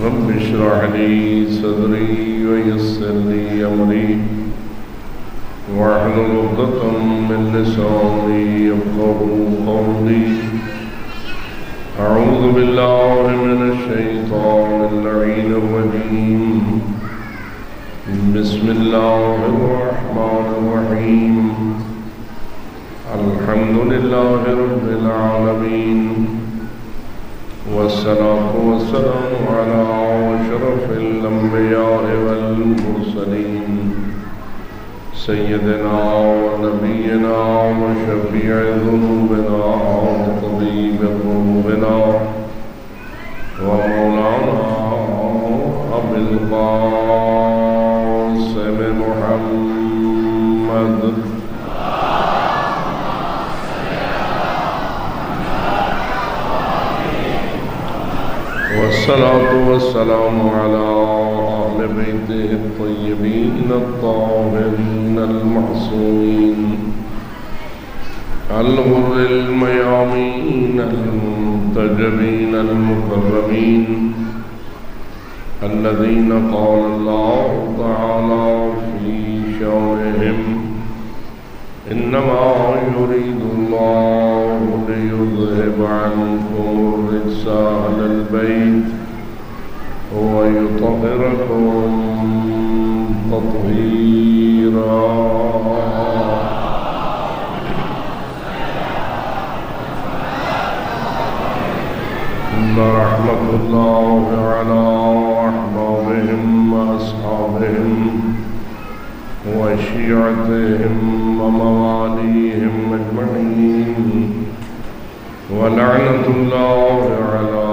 رب اشرح لي صدري ويسر لي أمري واحلل عقدة من لساني يفقهوا قولي. أعوذ بالله من الشيطان اللعين الرجيم. بسم الله الرحمن الرحيم. الحمد لله رب العالمين، والصلاة والسلام على أشرف الأنبياء والمرسلين سيدنا ونبينا وشفيع ذنوبنا وطبيب قلوبنا ومولانا أبي القاسم محمد والصلاة والسلام على أهل بيته الطيبين الطاهرين المعصومين الغر الميامين المنتجبين المكرمين الذين قال الله تعالى في شأنهم: إنما يريد الله ليذهب عنكم الرجس أهل البيت ويطهركم تطهيرا. إن رحمة الله على أحبابهم وأصحابهم وشيعتهم ومواليهم أجمعين، ولعنة الله على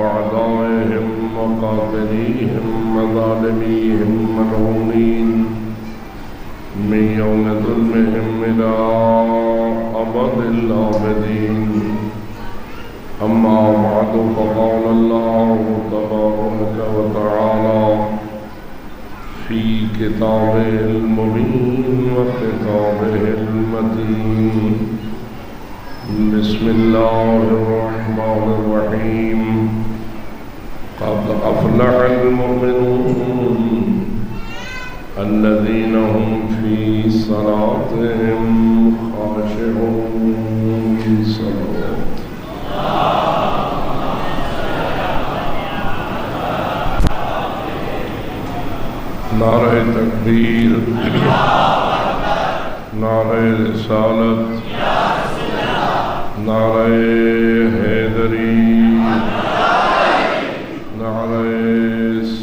أعدائهم وقاتليهم وظالميهم ملعونين من يوم ظلمهم إلى أبد الآبدين. أما بعد، فقال الله تبارك وتعالى في كتابه المبين وكتابه المتين: بسم الله الرحمن الرحيم. قد أفلح المؤمنون الذين هم في صلاتهم خاشعون. صلوات نعرہ تکبیر، نعرہ رسالت، نعرہ حیدری، نعرہ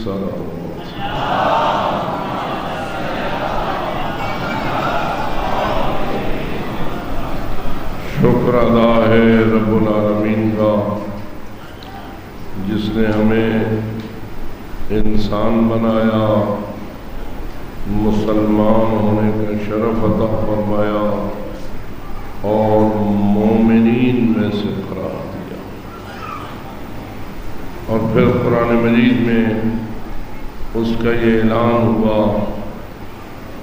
صلوات. شکر ادا ہے رب العالمین کا، جس نے ہمیں انسان بنایا، مسلمان ہونے کا شرف عطا فرمایا اور مومنین میں سے قرار دیا. اور پھر قرآن مجید میں اس کا یہ اعلان ہوا: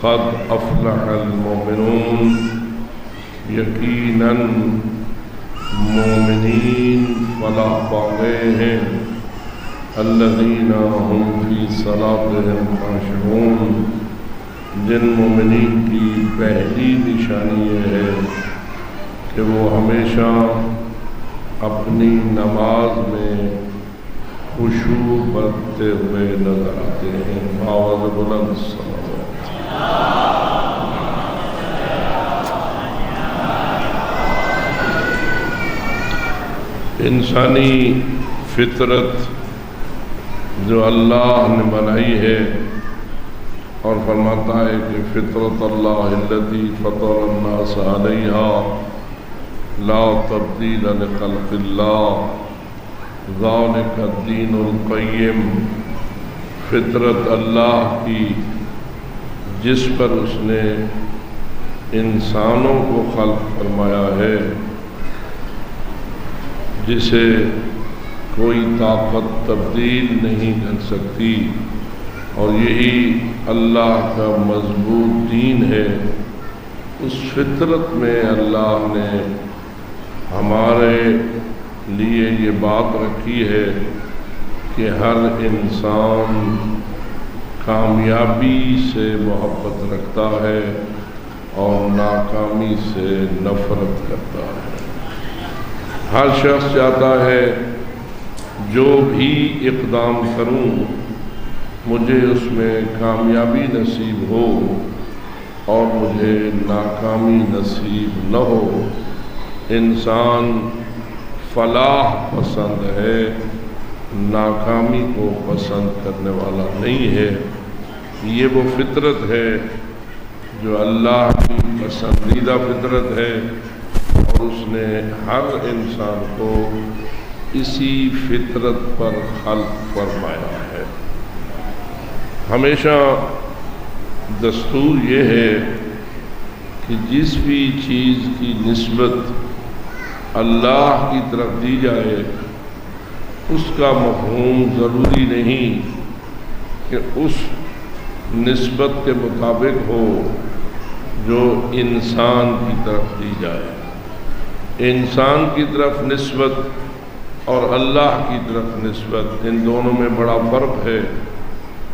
قد افلح المؤمنون، یقیناً مومنین فلاح پا گئے ہیں، الذین هم فی صلاتهم خاشعون، جن مومنین کی پہلی نشانی یہ ہے کہ وہ ہمیشہ اپنی نماز میں خشوع برتتے ہوئے نظر آتے ہیں. آواز بلند صلوات. انسانی فطرت جو اللہ نے بنائی ہے، اور فرماتا ہے کہ فطرت اللہ التی فطر الناس علیہا لا تبدیل لخلق اللہ ذالک الدین القیم. فطرت اللہ کی جس پر اس نے انسانوں کو خلق فرمایا ہے، جسے کوئی طاقت تبدیل نہیں کر سکتی، اور یہی اللہ کا مضبوط دین ہے. اس فطرت میں اللہ نے ہمارے لیے یہ بات رکھی ہے کہ ہر انسان کامیابی سے محبت رکھتا ہے اور ناکامی سے نفرت کرتا ہے۔ ہر شخص چاہتا ہے جو بھی اقدام کروں مجھے اس میں کامیابی نصیب ہو اور مجھے ناکامی نصیب نہ ہو۔ انسان فلاح پسند ہے، ناکامی کو پسند کرنے والا نہیں ہے۔ یہ وہ فطرت ہے جو اللہ کی پسندیدہ فطرت ہے اور اس نے ہر انسان کو اسی فطرت پر خلق فرمایا ہے۔ ہمیشہ دستور یہ ہے کہ جس بھی چیز کی نسبت اللہ کی طرف دی جائے اس کا مفہوم ضروری نہیں کہ اس نسبت کے مطابق ہو جو انسان کی طرف دی جائے۔ انسان کی طرف نسبت اور اللہ کی طرف نسبت، ان دونوں میں بڑا فرق ہے۔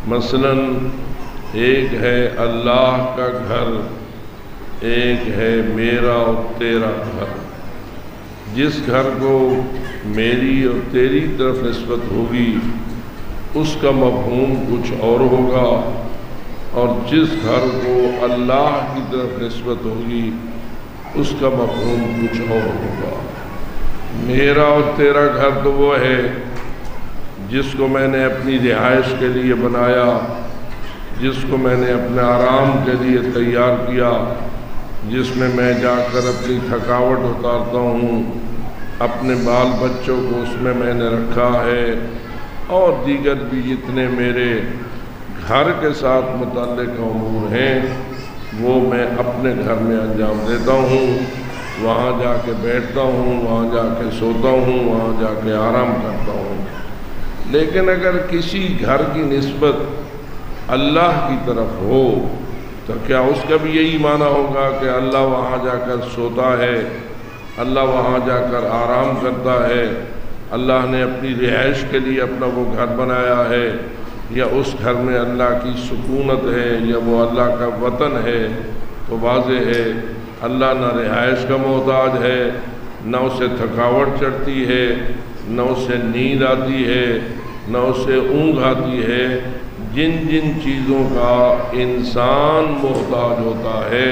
مثلا ایک ہے اللہ کا گھر، ایک ہے میرا اور تیرا گھر۔ جس گھر کو میری اور تیری طرف نسبت ہوگی اس کا مفہوم کچھ اور ہوگا، اور جس گھر کو اللہ کی طرف نسبت ہوگی اس کا مفہوم کچھ اور ہوگا۔ میرا اور تیرا گھر تو وہ ہے جس کو میں نے اپنی رہائش کے لیے بنایا، جس کو میں نے اپنے آرام کے لیے تیار کیا، جس میں میں جا کر اپنی تھکاوٹ اتارتا ہوں، اپنے بال بچوں کو اس میں نے رکھا ہے، اور دیگر بھی جتنے میرے گھر کے ساتھ متعلق امور ہیں وہ میں اپنے گھر میں انجام دیتا ہوں۔ وہاں جا کے بیٹھتا ہوں، وہاں جا کے سوتا ہوں، وہاں جا کے آرام کرتا ہوں۔ لیکن اگر کسی گھر کی نسبت اللہ کی طرف ہو تو کیا اس کا بھی یہی معنی ہوگا کہ اللہ وہاں جا کر سوتا ہے، اللہ وہاں جا کر آرام کرتا ہے، اللہ نے اپنی رہائش کے لیے اپنا وہ گھر بنایا ہے، یا اس گھر میں اللہ کی سکونت ہے، یا وہ اللہ کا وطن ہے؟ تو واضح ہے اللہ نہ رہائش کا محتاج ہے، نہ اسے تھکاوٹ چڑھتی ہے، نہ اسے نیند آتی ہے، نہ اسے اونگ آتی ہے۔ جن جن چیزوں کا انسان محتاج ہوتا ہے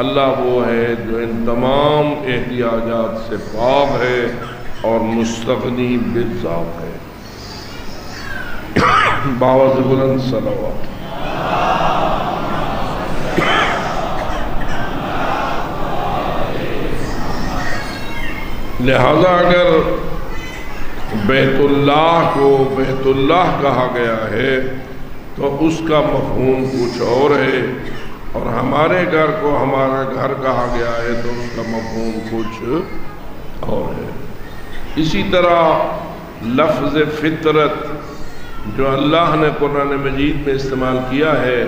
اللہ وہ ہے جو ان تمام احتیاجات سے پاک ہے اور مستغنی بالذات ہے۔ باوز بلند صلوات۔ لہذا اگر بیت اللہ کو بیت اللہ کہا گیا ہے تو اس کا مفہوم کچھ اور ہے، اور ہمارے گھر کو ہمارا گھر کہا گیا ہے تو اس کا مفہوم کچھ اور ہے۔ اسی طرح لفظ فطرت جو اللہ نے قرآن مجید میں استعمال کیا ہے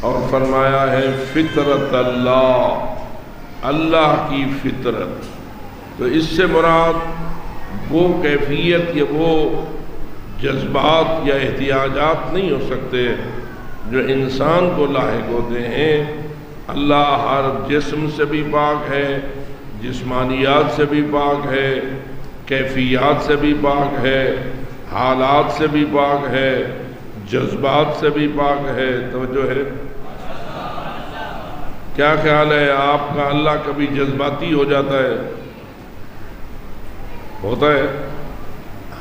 اور فرمایا ہے فطرت اللہ، اللہ کی فطرت، تو اس سے مراد وہ کیفیت یا وہ جذبات یا احتیاجات نہیں ہو سکتے جو انسان کو لاحق ہوتے ہیں۔ اللہ ہر جسم سے بھی پاک ہے، جسمانیات سے بھی پاک ہے، کیفیات سے بھی پاک ہے، حالات سے بھی پاک ہے، جذبات سے بھی پاک ہے۔ توجہ ہے؟ کیا خیال ہے آپ کا اللہ کبھی جذباتی ہو جاتا ہے؟ ہوتا ہے؟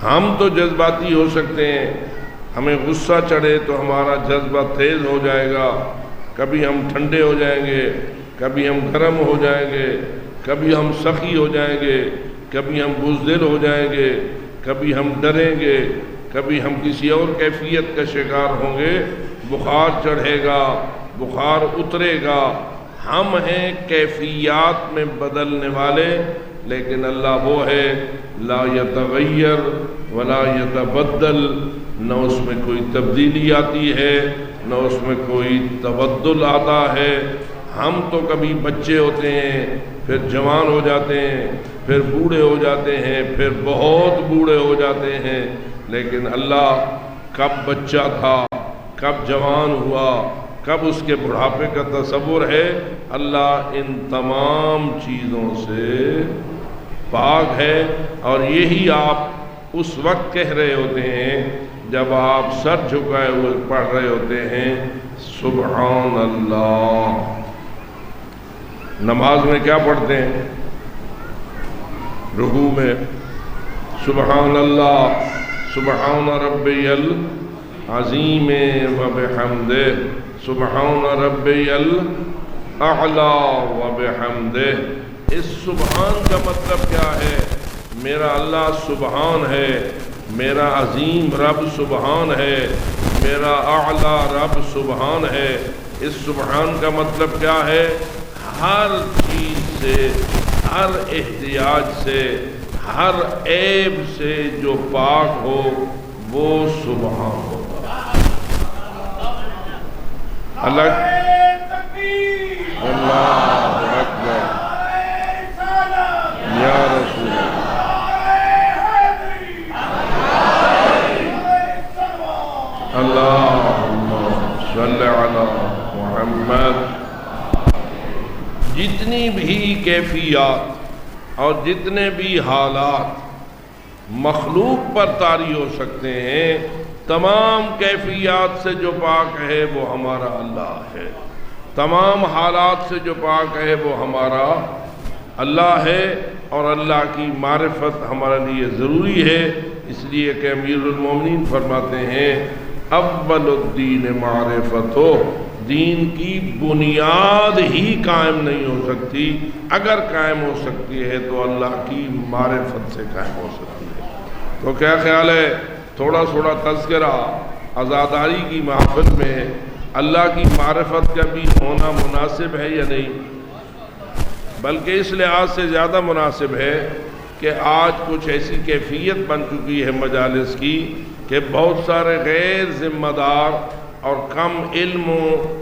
ہم تو جذباتی ہو سکتے ہیں، ہمیں غصہ چڑھے تو ہمارا جذبہ تیز ہو جائے گا، کبھی ہم ٹھنڈے ہو جائیں گے، کبھی ہم گرم ہو جائیں گے، کبھی ہم سخی ہو جائیں گے، کبھی ہم بزدل ہو جائیں گے، کبھی ہم ڈریں گے، کبھی ہم کسی اور کیفیت کا شکار ہوں گے، بخار چڑھے گا، بخار اترے گا۔ ہم ہیں کیفیات میں بدلنے والے، لیکن اللہ وہ ہے لا یتغیر ولا یتبدل، نہ اس میں کوئی تبدیلی آتی ہے، نہ اس میں کوئی تبدل آتا ہے۔ ہم تو کبھی بچے ہوتے ہیں، پھر جوان ہو جاتے ہیں، پھر بوڑھے ہو جاتے ہیں، پھر بہت بوڑھے ہو جاتے ہیں، لیکن اللہ کب بچہ تھا، کب جوان ہوا، کب اس کے بڑھاپے کا تصور ہے، اللہ ان تمام چیزوں سے پاک ہے۔ اور یہی آپ اس وقت کہہ رہے ہوتے ہیں جب آپ سر جھکائے ہوئے پڑھ رہے ہوتے ہیں سبحان اللہ۔ نماز میں کیا پڑھتے ہیں؟ رکوع میں سبحان اللہ، سبحان ربی العظیم وبحمدہ، سبحان ربی الاعلی وبحمدہ۔ اس سبحان کا مطلب کیا ہے؟ میرا اللہ سبحان ہے، میرا عظیم رب سبحان ہے، میرا اعلی رب سبحان ہے۔ اس سبحان کا مطلب کیا ہے؟ ہر چیز سے، ہر احتیاج سے، ہر عیب سے جو پاک ہو وہ سبحان ہوگا۔ اللہ اکبر یا رسول اللہم صلی علی محمد۔ جتنی بھی کیفیات اور جتنے بھی حالات مخلوق پر طاری ہو سکتے ہیں، تمام کیفیات سے جو پاک ہے وہ ہمارا اللہ ہے، تمام حالات سے جو پاک ہے وہ ہمارا اللہ ہے۔ اور اللہ کی معرفت ہمارے لیے ضروری ہے، اس لیے کہ امیر المومنین فرماتے ہیں اول الدین معرفت ہو، دین کی بنیاد ہی قائم نہیں ہو سکتی، اگر قائم ہو سکتی ہے تو اللہ کی معرفت سے قائم ہو سکتی ہے۔ تو کیا خیال ہے تھوڑا تھوڑا تذکرہ عزاداری کی محفل میں اللہ کی معرفت کا بھی ہونا مناسب ہے یا نہیں؟ بلکہ اس لحاظ سے زیادہ مناسب ہے کہ آج کچھ ایسی کیفیت بن چکی ہے مجالس کی کہ بہت سارے غیر ذمہ دار اور کم علم و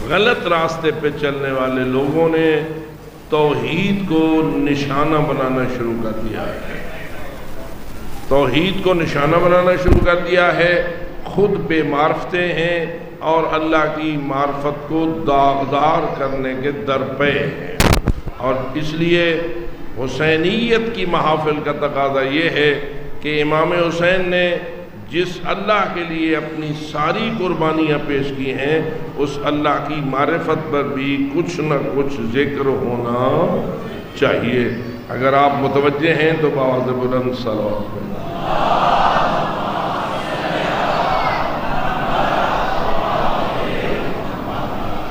غلط راستے پہ چلنے والے لوگوں نے توحید کو نشانہ بنانا شروع کر دیا ہے، توحید کو نشانہ بنانا شروع کر دیا ہے، خود بے معرفتے ہیں اور اللہ کی معرفت کو داغدار کرنے کے درپے ہیں۔ اور اس لیے حسینیت کی محافل کا تقاضا یہ ہے کہ امام حسین نے جس اللہ کے لیے اپنی ساری قربانیاں پیش کی ہیں، اس اللہ کی معرفت پر بھی کچھ نہ کچھ ذکر ہونا چاہیے۔ اگر آپ متوجہ ہیں تو بآواز بلند صلوات پڑھیں۔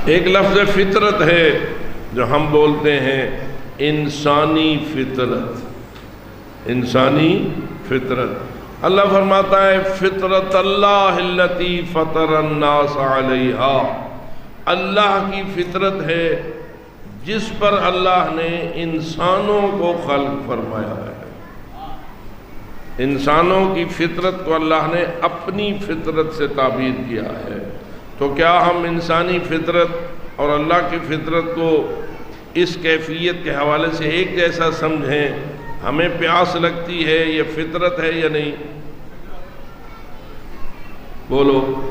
ایک لفظ فطرت ہے جو ہم بولتے ہیں انسانی فطرت، انسانی فطرت۔ اللہ فرماتا ہے فطرت اللہ التی فطر الناس علیہا، اللہ کی فطرت ہے جس پر اللہ نے انسانوں کو خلق فرمایا ہے۔ انسانوں کی فطرت کو اللہ نے اپنی فطرت سے تعبیر کیا ہے۔ تو کیا ہم انسانی فطرت اور اللہ کی فطرت کو اس کیفیت کے حوالے سے ایک جیسا سمجھیں؟ ہمیں پیاس لگتی ہے، یہ فطرت ہے یا نہیں؟ بولو۔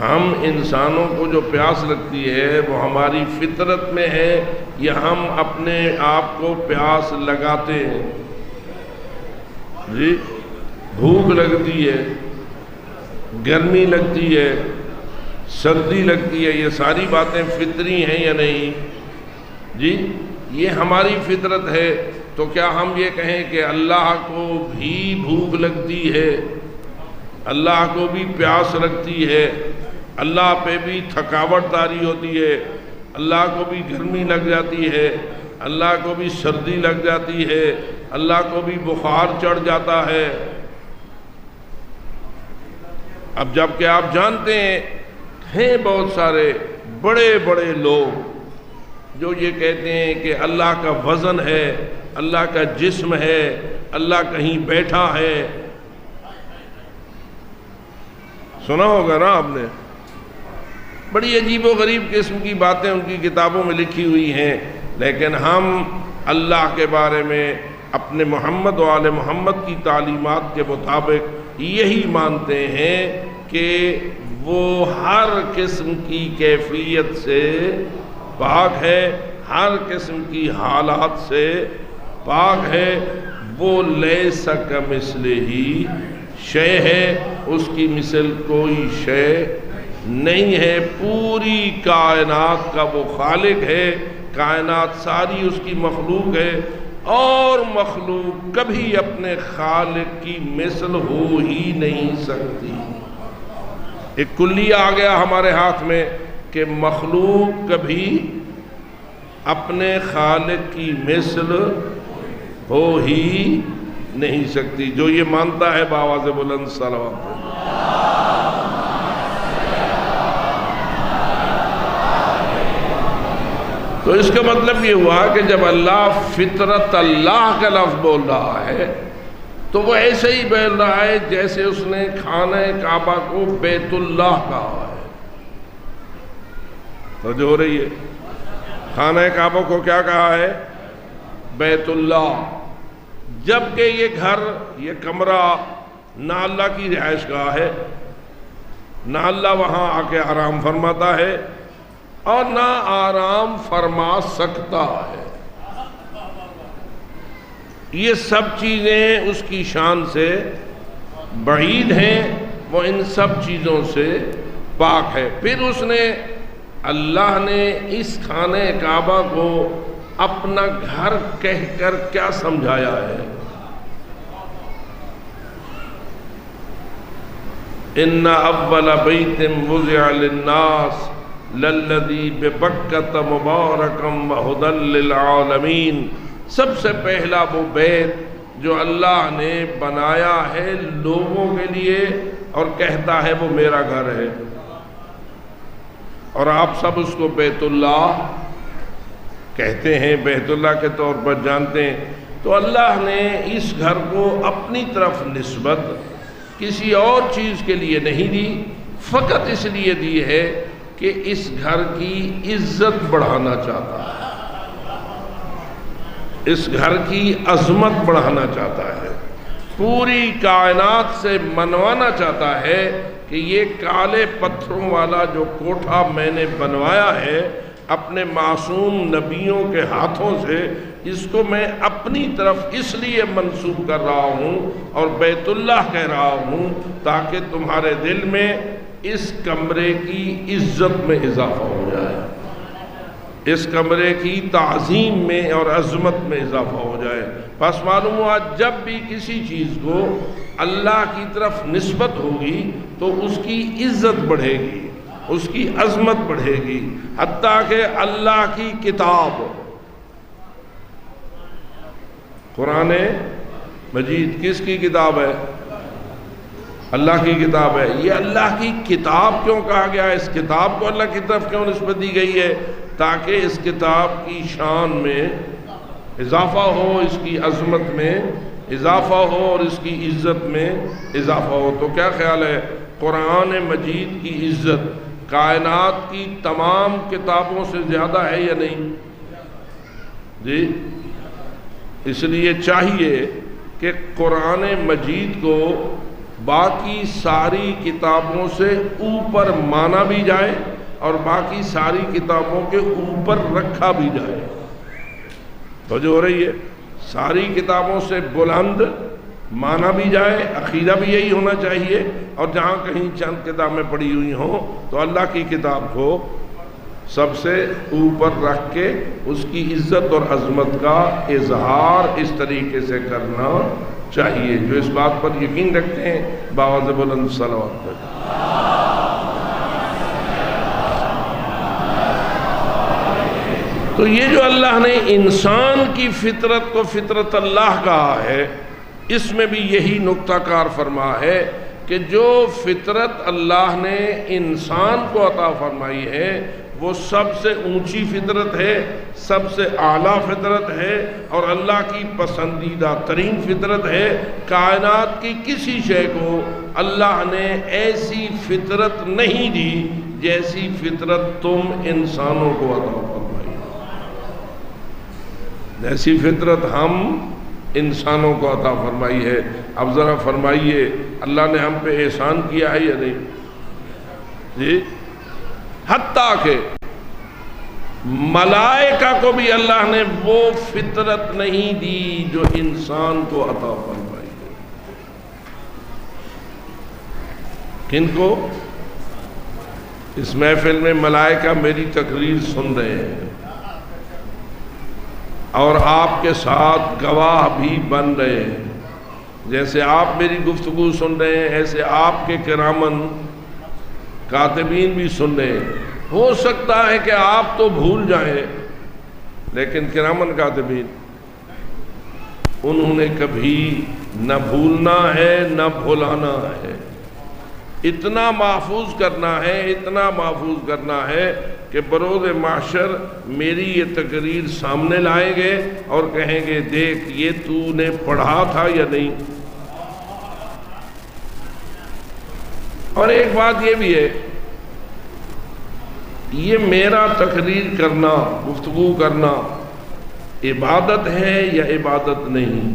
ہم انسانوں کو جو پیاس لگتی ہے وہ ہماری فطرت میں ہے یا ہم اپنے آپ کو پیاس لگاتے ہیں؟ جی، بھوک لگتی ہے، گرمی لگتی ہے، سردی لگتی ہے، یہ ساری باتیں فطری ہیں یا نہیں؟ جی، یہ ہماری فطرت ہے۔ تو کیا ہم یہ کہیں کہ اللہ کو بھی بھوک لگتی ہے، اللہ کو بھی پیاس لگتی ہے، اللہ پہ بھی تھکاوٹ طاری ہوتی ہے، اللہ کو بھی گرمی لگ جاتی ہے، اللہ کو بھی سردی لگ جاتی ہے، اللہ کو بھی بخار چڑھ جاتا ہے؟ اب جب کہ آپ جانتے ہیں بہت سارے بڑے بڑے لوگ جو یہ کہتے ہیں کہ اللہ کا وزن ہے، اللہ کا جسم ہے، اللہ کہیں بیٹھا ہے۔ سنا ہوگا نا آپ نے؟ بڑی عجیب و غریب قسم کی باتیں ان کی کتابوں میں لکھی ہوئی ہیں، لیکن ہم اللہ کے بارے میں اپنے محمد و آل محمد کی تعلیمات کے مطابق یہی مانتے ہیں کہ وہ ہر قسم کی کیفیت سے پاک ہے، ہر قسم کی حالات سے پاک ہے، وہ لیس کمثلہ شے ہے، اس کی مثل کوئی شے نہیں ہے، پوری کائنات کا وہ خالق ہے، کائنات ساری اس کی مخلوق ہے، اور مخلوق کبھی اپنے خالق کی مثل ہو ہی نہیں سکتی۔ ایک کلیہ آ گیا ہمارے ہاتھ میں کہ مخلوق کبھی اپنے خالق کی مثل ہو ہی نہیں سکتی۔ جو یہ مانتا ہے بآواز بلند صلوات۔ تو اس کا مطلب یہ ہوا کہ جب اللہ فطرت اللہ کا لفظ بول رہا ہے تو وہ ایسے ہی بول رہا ہے جیسے اس نے خانہ کعبہ کو بیت اللہ کہا ہے۔ تو جو ہو رہی ہے، خانہ کعبہ کو کیا کہا ہے؟ بیت اللہ، جبکہ یہ گھر، یہ کمرہ نہ اللہ کی رہائش گاہ ہے، نہ اللہ وہاں آ کے آرام فرماتا ہے اور نہ آرام فرما سکتا ہے۔ یہ سب چیزیں اس کی شان سے بعید ہیں، وہ ان سب چیزوں سے پاک ہے۔ پھر اس نے، اللہ نے اس خانہ کعبہ کو اپنا گھر کہہ کر کیا سمجھایا ہے؟ ان اول بیت وضع للناس للذی ببکۃ مبارکا وہدی للعالمین۔ سب سے پہلا وہ بیت جو اللہ نے بنایا ہے لوگوں کے لیے اور کہتا ہے وہ میرا گھر ہے، اور آپ سب اس کو بیت اللہ کہتے ہیں، بیت اللہ کے طور پر جانتے ہیں۔ تو اللہ نے اس گھر کو اپنی طرف نسبت کسی اور چیز کے لیے نہیں دی، فقط اس لیے دی ہے کہ اس گھر کی عزت بڑھانا چاہتا ہے، اس گھر کی عظمت بڑھانا چاہتا ہے، پوری کائنات سے منوانا چاہتا ہے کہ یہ کالے پتھروں والا جو کوٹھا میں نے بنوایا ہے اپنے معصوم نبیوں کے ہاتھوں سے، اس کو میں اپنی طرف اس لیے منسوب کر رہا ہوں اور بیت اللہ کہہ رہا ہوں تاکہ تمہارے دل میں اس کمرے کی عزت میں اضافہ ہو جائے، اس کمرے کی تعظیم میں اور عظمت میں اضافہ ہو جائے۔ پس معلوم ہوا جب بھی کسی چیز کو اللہ کی طرف نسبت ہوگی تو اس کی عزت بڑھے گی، اس کی عظمت بڑھے گی، حتیٰ کہ اللہ کی کتاب قرآن مجید کس کی کتاب ہے؟ اللہ کی کتاب ہے۔ یہ اللہ کی کتاب کیوں کہا گیا ہے؟ اس کتاب کو اللہ کی طرف کیوں نسبت دی گئی ہے؟ تاکہ اس کتاب کی شان میں اضافہ ہو، اس کی عظمت میں اضافہ ہو اور اس کی عزت میں اضافہ ہو۔ تو کیا خیال ہے، قرآن مجید کی عزت کائنات کی تمام کتابوں سے زیادہ ہے یا نہیں؟ جی، اس لیے چاہیے کہ قرآن مجید کو باقی ساری کتابوں سے اوپر مانا بھی جائے اور باقی ساری کتابوں کے اوپر رکھا بھی جائے۔ تو جو ہو رہی ہے، ساری کتابوں سے بلند مانا بھی جائے، عقیدہ بھی یہی ہونا چاہیے، اور جہاں کہیں چند کتابیں پڑھی ہوئی ہوں تو اللہ کی کتاب کو سب سے اوپر رکھ کے اس کی عزت اور عظمت کا اظہار اس طریقے سے کرنا چاہیے۔ جو اس بات پر یقین رکھتے ہیں بآواز بلند صلوات پڑھیں۔ تو یہ جو اللہ نے انسان کی فطرت کو فطرت اللہ کہا ہے، اس میں بھی یہی نکتہ کار فرما ہے کہ جو فطرت اللہ نے انسان کو عطا فرمائی ہے وہ سب سے اونچی فطرت ہے، سب سے اعلیٰ فطرت ہے اور اللہ کی پسندیدہ ترین فطرت ہے۔ کائنات کی کسی شے کو اللہ نے ایسی فطرت نہیں دی جیسی فطرت تم انسانوں کو عطا فرمائی، جیسی فطرت ہم انسانوں کو عطا فرمائی ہے۔ اب ذرا فرمائیے اللہ نے ہم پہ احسان کیا ہے یا نہیں؟ جی، حتیٰ کہ ملائکہ کو بھی اللہ نے وہ فطرت نہیں دی جو انسان کو عطا فرمائی ہے۔ کن کو؟ اس محفل میں ملائکہ میری تقریر سن رہے ہیں اور آپ کے ساتھ گواہ بھی بن رہے ہیں۔ جیسے آپ میری گفتگو سن رہے ہیں ایسے آپ کے کرامن کاتبین بھی سن رہے ہیں۔ ہو سکتا ہے کہ آپ تو بھول جائیں، لیکن کرامن کاتبین انہوں نے کبھی نہ بھولنا ہے نہ بھولانا ہے۔ اتنا محفوظ کرنا ہے، اتنا محفوظ کرنا ہے کہ بروز محشر میری یہ تقریر سامنے لائیں گے اور کہیں گے دیکھ یہ تو نے پڑھا تھا یا نہیں۔ اور ایک بات یہ بھی ہے، یہ میرا تقریر کرنا، گفتگو کرنا عبادت ہے یا عبادت نہیں؟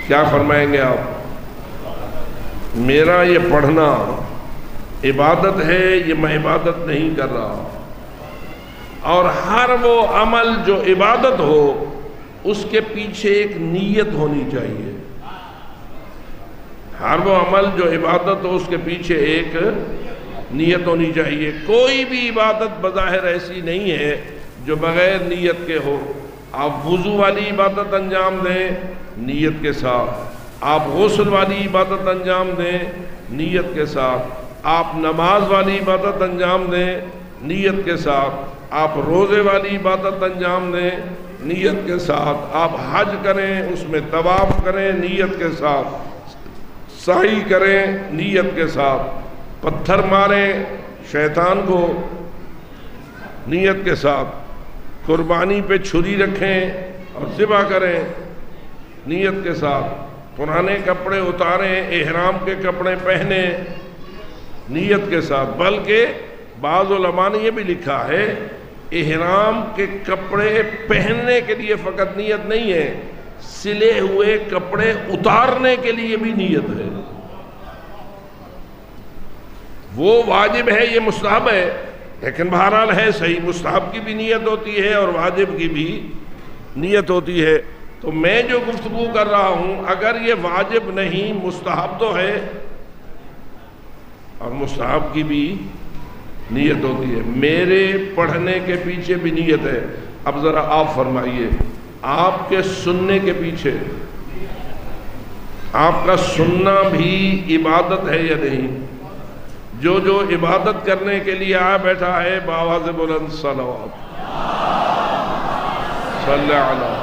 کیا فرمائیں گے آپ؟ میرا یہ پڑھنا عبادت ہے یہ میں عبادت نہیں کر رہا؟ اور ہر وہ عمل جو عبادت ہو اس کے پیچھے ایک نیت ہونی چاہیے۔ ہر وہ عمل جو عبادت ہو اس کے پیچھے ایک نیت ہونی چاہیے۔ کوئی بھی عبادت بظاہر ایسی نہیں ہے جو بغیر نیت کے ہو۔ آپ وضو والی عبادت انجام دیں نیت کے ساتھ، آپ غسل والی عبادت انجام دیں نیت کے ساتھ، آپ نماز والی عبادت انجام دیں نیت کے ساتھ، آپ روزے والی عبادت انجام دیں نیت کے ساتھ، آپ حج کریں اس میں طواف کریں نیت کے ساتھ، سعی کریں نیت کے ساتھ، پتھر ماریں شیطان کو نیت کے ساتھ، قربانی پہ چھری رکھیں اور ذبح کریں نیت کے ساتھ، پرانے کپڑے اتاریں احرام کے کپڑے پہنیں نیت کے ساتھ۔ بلکہ بعض علماء نے یہ بھی لکھا ہے احرام کے کپڑے پہننے کے لیے فقط نیت نہیں ہے، سلے ہوئے کپڑے اتارنے کے لیے بھی نیت ہے۔ وہ واجب ہے یہ مستحب ہے، لیکن بہرحال ہے صحیح، مستحب کی بھی نیت ہوتی ہے اور واجب کی بھی نیت ہوتی ہے۔ تو میں جو گفتگو کر رہا ہوں اگر یہ واجب نہیں مستحب تو ہے، اور مستحب کی بھی نیت ہوتی ہے۔ میرے پڑھنے کے پیچھے بھی نیت ہے۔ اب ذرا آپ فرمائیے آپ کے سننے کے پیچھے، آپ کا سننا بھی عبادت ہے یا نہیں؟ جو جو عبادت کرنے کے لیے آ بیٹھا ہے بآواز بلند صلوات صلی اللہ۔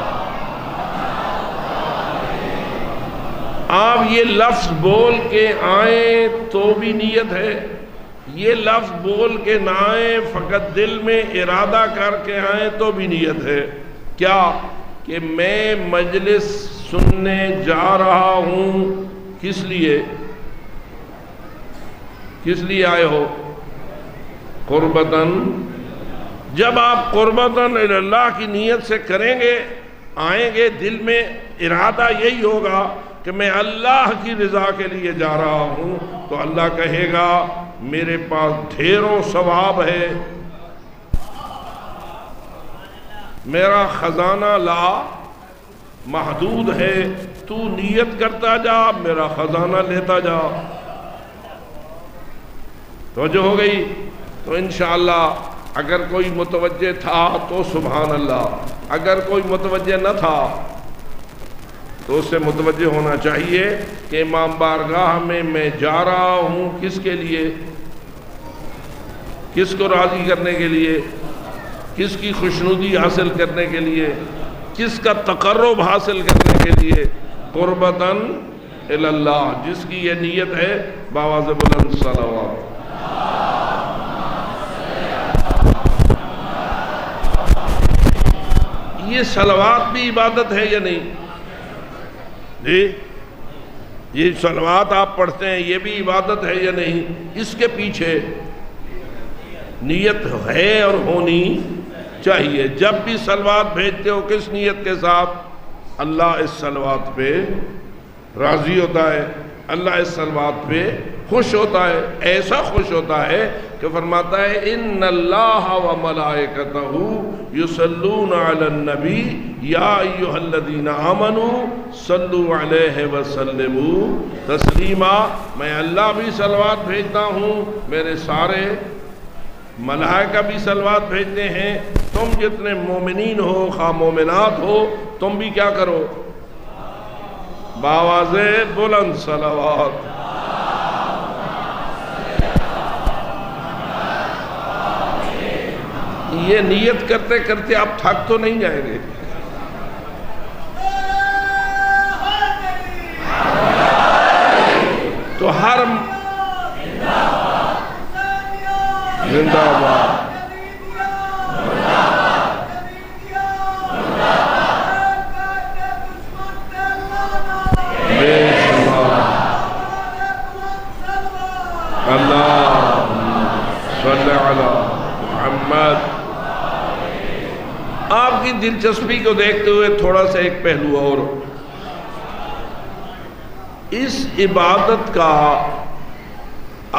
آپ یہ لفظ بول کے آئیں تو بھی نیت ہے، یہ لفظ بول کے نہ آئیں فقط دل میں ارادہ کر کے آئیں تو بھی نیت ہے۔ کیا کہ میں مجلس سننے جا رہا ہوں، کس لیے آئے ہو؟ قربتاً۔ جب آپ قربتاً اللہ کی نیت سے کریں گے، آئیں گے، دل میں ارادہ یہی ہوگا کہ میں اللہ کی رضا کے لیے جا رہا ہوں، تو اللہ کہے گا میرے پاس ڈھیروں ثواب ہے، میرا خزانہ لا محدود ہے، تو نیت کرتا جا میرا خزانہ لیتا جا۔ توجہ ہو گئی؟ تو انشاءاللہ اگر کوئی متوجہ تھا تو سبحان اللہ، اگر کوئی متوجہ نہ تھا تو اس سے متوجہ ہونا چاہیے کہ امام بارگاہ میں جا رہا ہوں کس کے لیے؟ کس کو راضی کرنے کے لیے؟ کس کی خوشنودی حاصل کرنے کے لیے؟ کس کا تقرب حاصل کرنے کے لیے؟ قربتاً الی اللہ، جس کی یہ نیت ہے بآواز بلند صلوات۔ یہ صلوات بھی عبادت ہے یا نہیں؟ جی یہ صلوات آپ پڑھتے ہیں یہ بھی عبادت ہے یا نہیں؟ اس کے پیچھے نیت ہے اور ہونی چاہیے۔ جب بھی صلوات بھیجتے ہو کس نیت کے ساتھ؟ اللہ اس صلوات پہ راضی ہوتا ہے، اللہ اس صلوات پہ خوش ہوتا ہے، ایسا خوش ہوتا ہے کہ فرماتا ہے ان اللہ و ملائکتہ یصلون علی النبی یا ایھا الذین آمنوا صلوا علیہ وسلموا تسلیما۔ میں اللہ بھی صلوات بھیجتا ہوں، میرے سارے ملائکہ بھی صلوات بھیجتے ہیں، تم جتنے مومنین ہو خواہ مومنات ہو تم بھی کیا کرو؟ بآواز بلند صلوات۔ یہ نیت کرتے کرتے آپ تھک تو نہیں جائیں گے؟ تو ہر زندہ باد اللہ صلی علی محمد۔ آپ کی دلچسپی کو دیکھتے ہوئے تھوڑا سا ایک پہلو اور، اس عبادت کا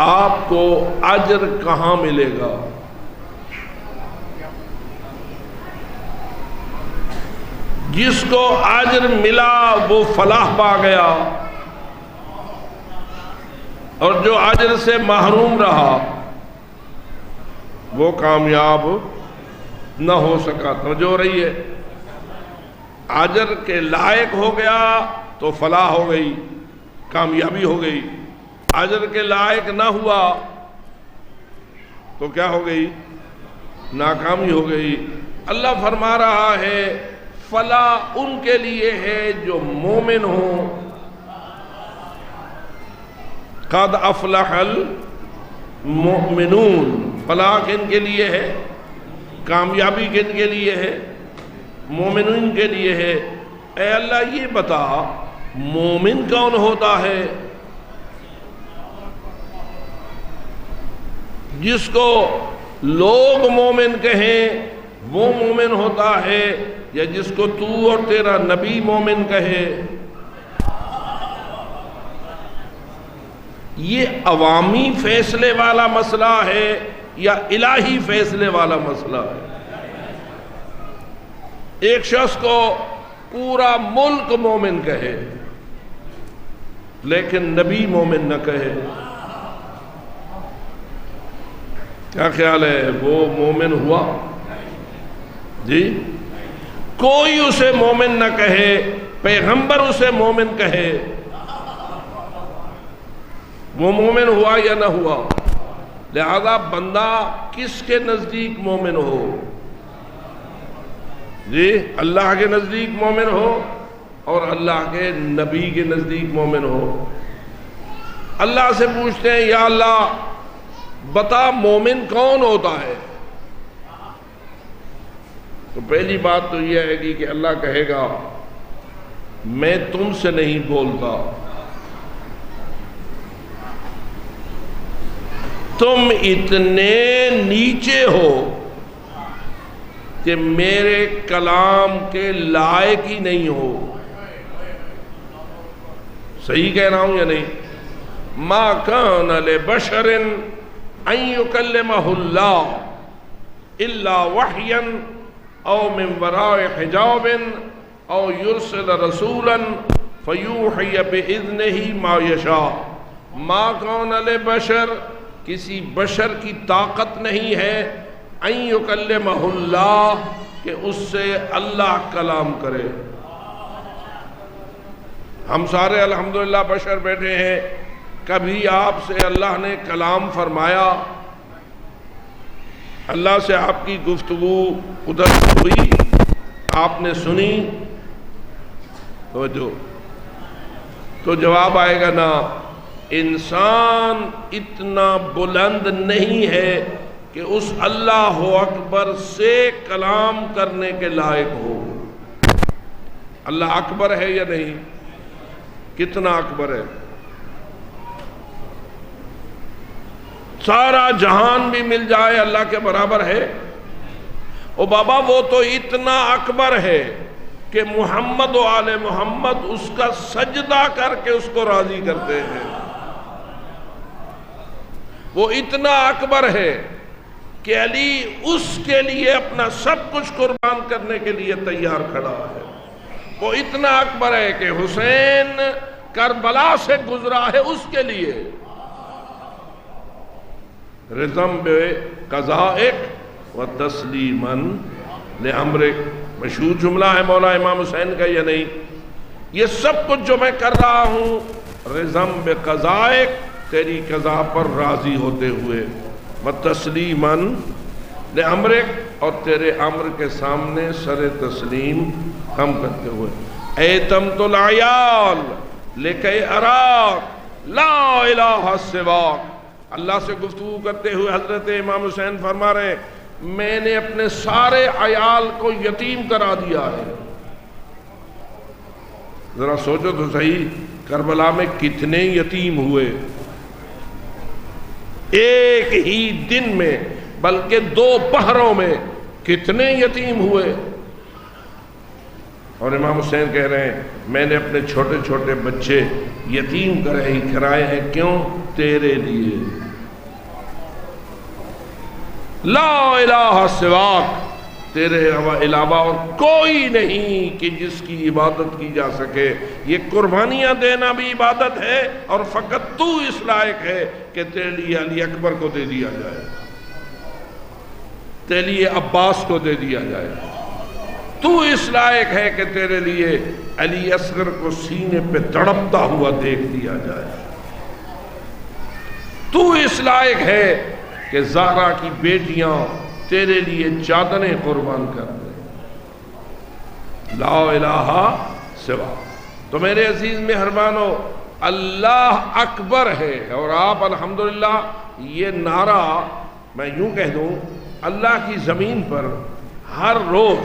آپ کو اجر کہاں ملے گا؟ جس کو اجر ملا وہ فلاح پا گیا، اور جو اجر سے محروم رہا وہ کامیاب نہ ہو سکا۔ توجہ ہو رہی ہے؟ اجر کے لائق ہو گیا تو فلاح ہو گئی، کامیابی ہو گئی، اجر کے لائق نہ ہوا تو کیا ہو گئی؟ ناکامی ہو گئی۔ اللہ فرما رہا ہے فلاح ان کے لیے ہے جو مومن ہوں، قد افلح المؤمنون۔ فلاح کن کے لیے ہے؟ کامیابی کن کے لیے ہے؟ مومنین کے لیے ہے۔ اے اللہ یہ بتا مومن کون ہوتا ہے؟ جس کو لوگ مومن کہیں وہ مومن ہوتا ہے، یا جس کو تو اور تیرا نبی مومن کہے؟ یہ عوامی فیصلے والا مسئلہ ہے یا الہی فیصلے والا مسئلہ ہے؟ ایک شخص کو پورا ملک مومن کہے لیکن نبی مومن نہ کہے، کیا خیال ہے وہ مومن ہوا؟ جی، کوئی اسے مومن نہ کہے، پیغمبر اسے مومن کہے، وہ مومن ہوا یا نہ ہوا؟ لہذا بندہ کس کے نزدیک مومن ہو؟ جی، اللہ کے نزدیک مومن ہو اور اللہ کے نبی کے نزدیک مومن ہو۔ اللہ سے پوچھتے ہیں یا اللہ بتا مومن کون ہوتا ہے؟ تو پہلی بات تو یہ ہے کہ اللہ کہے گا میں تم سے نہیں بولتا، تم اتنے نیچے ہو کہ میرے کلام کے لائق ہی نہیں ہو۔ صحیح کہہ رہا ہوں یا نہیں؟ ما کان لبشر ان یکلمہ اللہ الا وحیا او من وراء حجاب او یرسل رسولا فیوحی باذنہ ما یشاء۔ ما کان لبشر، کسی بشر کی طاقت نہیں ہے ان یکلمہ اللہ کہ اس سے اللہ کلام کرے۔ ہم سارے الحمدللہ بشر بیٹھے ہیں، کبھی آپ سے اللہ نے کلام فرمایا؟ اللہ سے آپ کی گفتگو ادھر ہوئی، آپ نے سنی تو جواب آئے گا نا۔ انسان اتنا بلند نہیں ہے کہ اس اللہ اکبر سے کلام کرنے کے لائق ہو۔ اللہ اکبر ہے یا نہیں؟ کتنا اکبر ہے؟ سارا جہان بھی مل جائے اللہ کے برابر ہے؟ او بابا وہ تو اتنا اکبر ہے کہ محمد و آل محمد اس کا سجدہ کر کے اس کو راضی کرتے ہیں۔ وہ اتنا اکبر ہے کہ علی اس کے لیے اپنا سب کچھ قربان کرنے کے لیے تیار کھڑا ہے۔ وہ اتنا اکبر ہے کہ حسین کربلا سے گزرا ہے اس کے لیے۔ رضم بقضائک و تسلیما لامرک، مشہور جملہ ہے مولا امام حسین کا یا نہیں؟ یہ سب کچھ جو میں کر رہا ہوں رضم بقضائک، تیری قضا پر راضی ہوتے ہوئے، و تسلیما لامرک، اور تیرے امر کے سامنے سر تسلیم خم کرتے ہوئے۔ ایتمت العیال لکی اراک لا الہ سواک، اللہ سے گفتگو کرتے ہوئے حضرت امام حسین فرما رہے ہیں میں نے اپنے سارے عیال کو یتیم کرا دیا ہے۔ ذرا سوچو تو صحیح، کربلا میں کتنے یتیم ہوئے ایک ہی دن میں، بلکہ 2 پہروں میں کتنے یتیم ہوئے۔ اور امام حسین کہہ رہے ہیں میں نے اپنے چھوٹے چھوٹے بچے یتیم کرائے ہیں، کیوں؟ تیرے لیے۔ لا الہ سواک، تیرے علاوہ اور کوئی نہیں کہ جس کی عبادت کی جا سکے۔ یہ قربانیاں دینا بھی عبادت ہے، اور فقط تو اس لائق ہے کہ تیرے لیے علی اکبر کو دے دیا جائے، تیرے لیے عباس کو دے دیا جائے۔ تو اس لائق ہے کہ تیرے لیے علی اصغر کو سینے پہ تڑپتا ہوا دیکھ دیا جائے۔ تو اس لائق ہے کہ زہرا کی بیٹیاں تیرے لیے چادریں قربان کر دیں۔ لا الہ سوا۔ تو میرے عزیز مہربانو، اللہ اکبر ہے، اور آپ الحمدللہ یہ نعرہ میں یوں کہہ دوں اللہ کی زمین پر ہر روز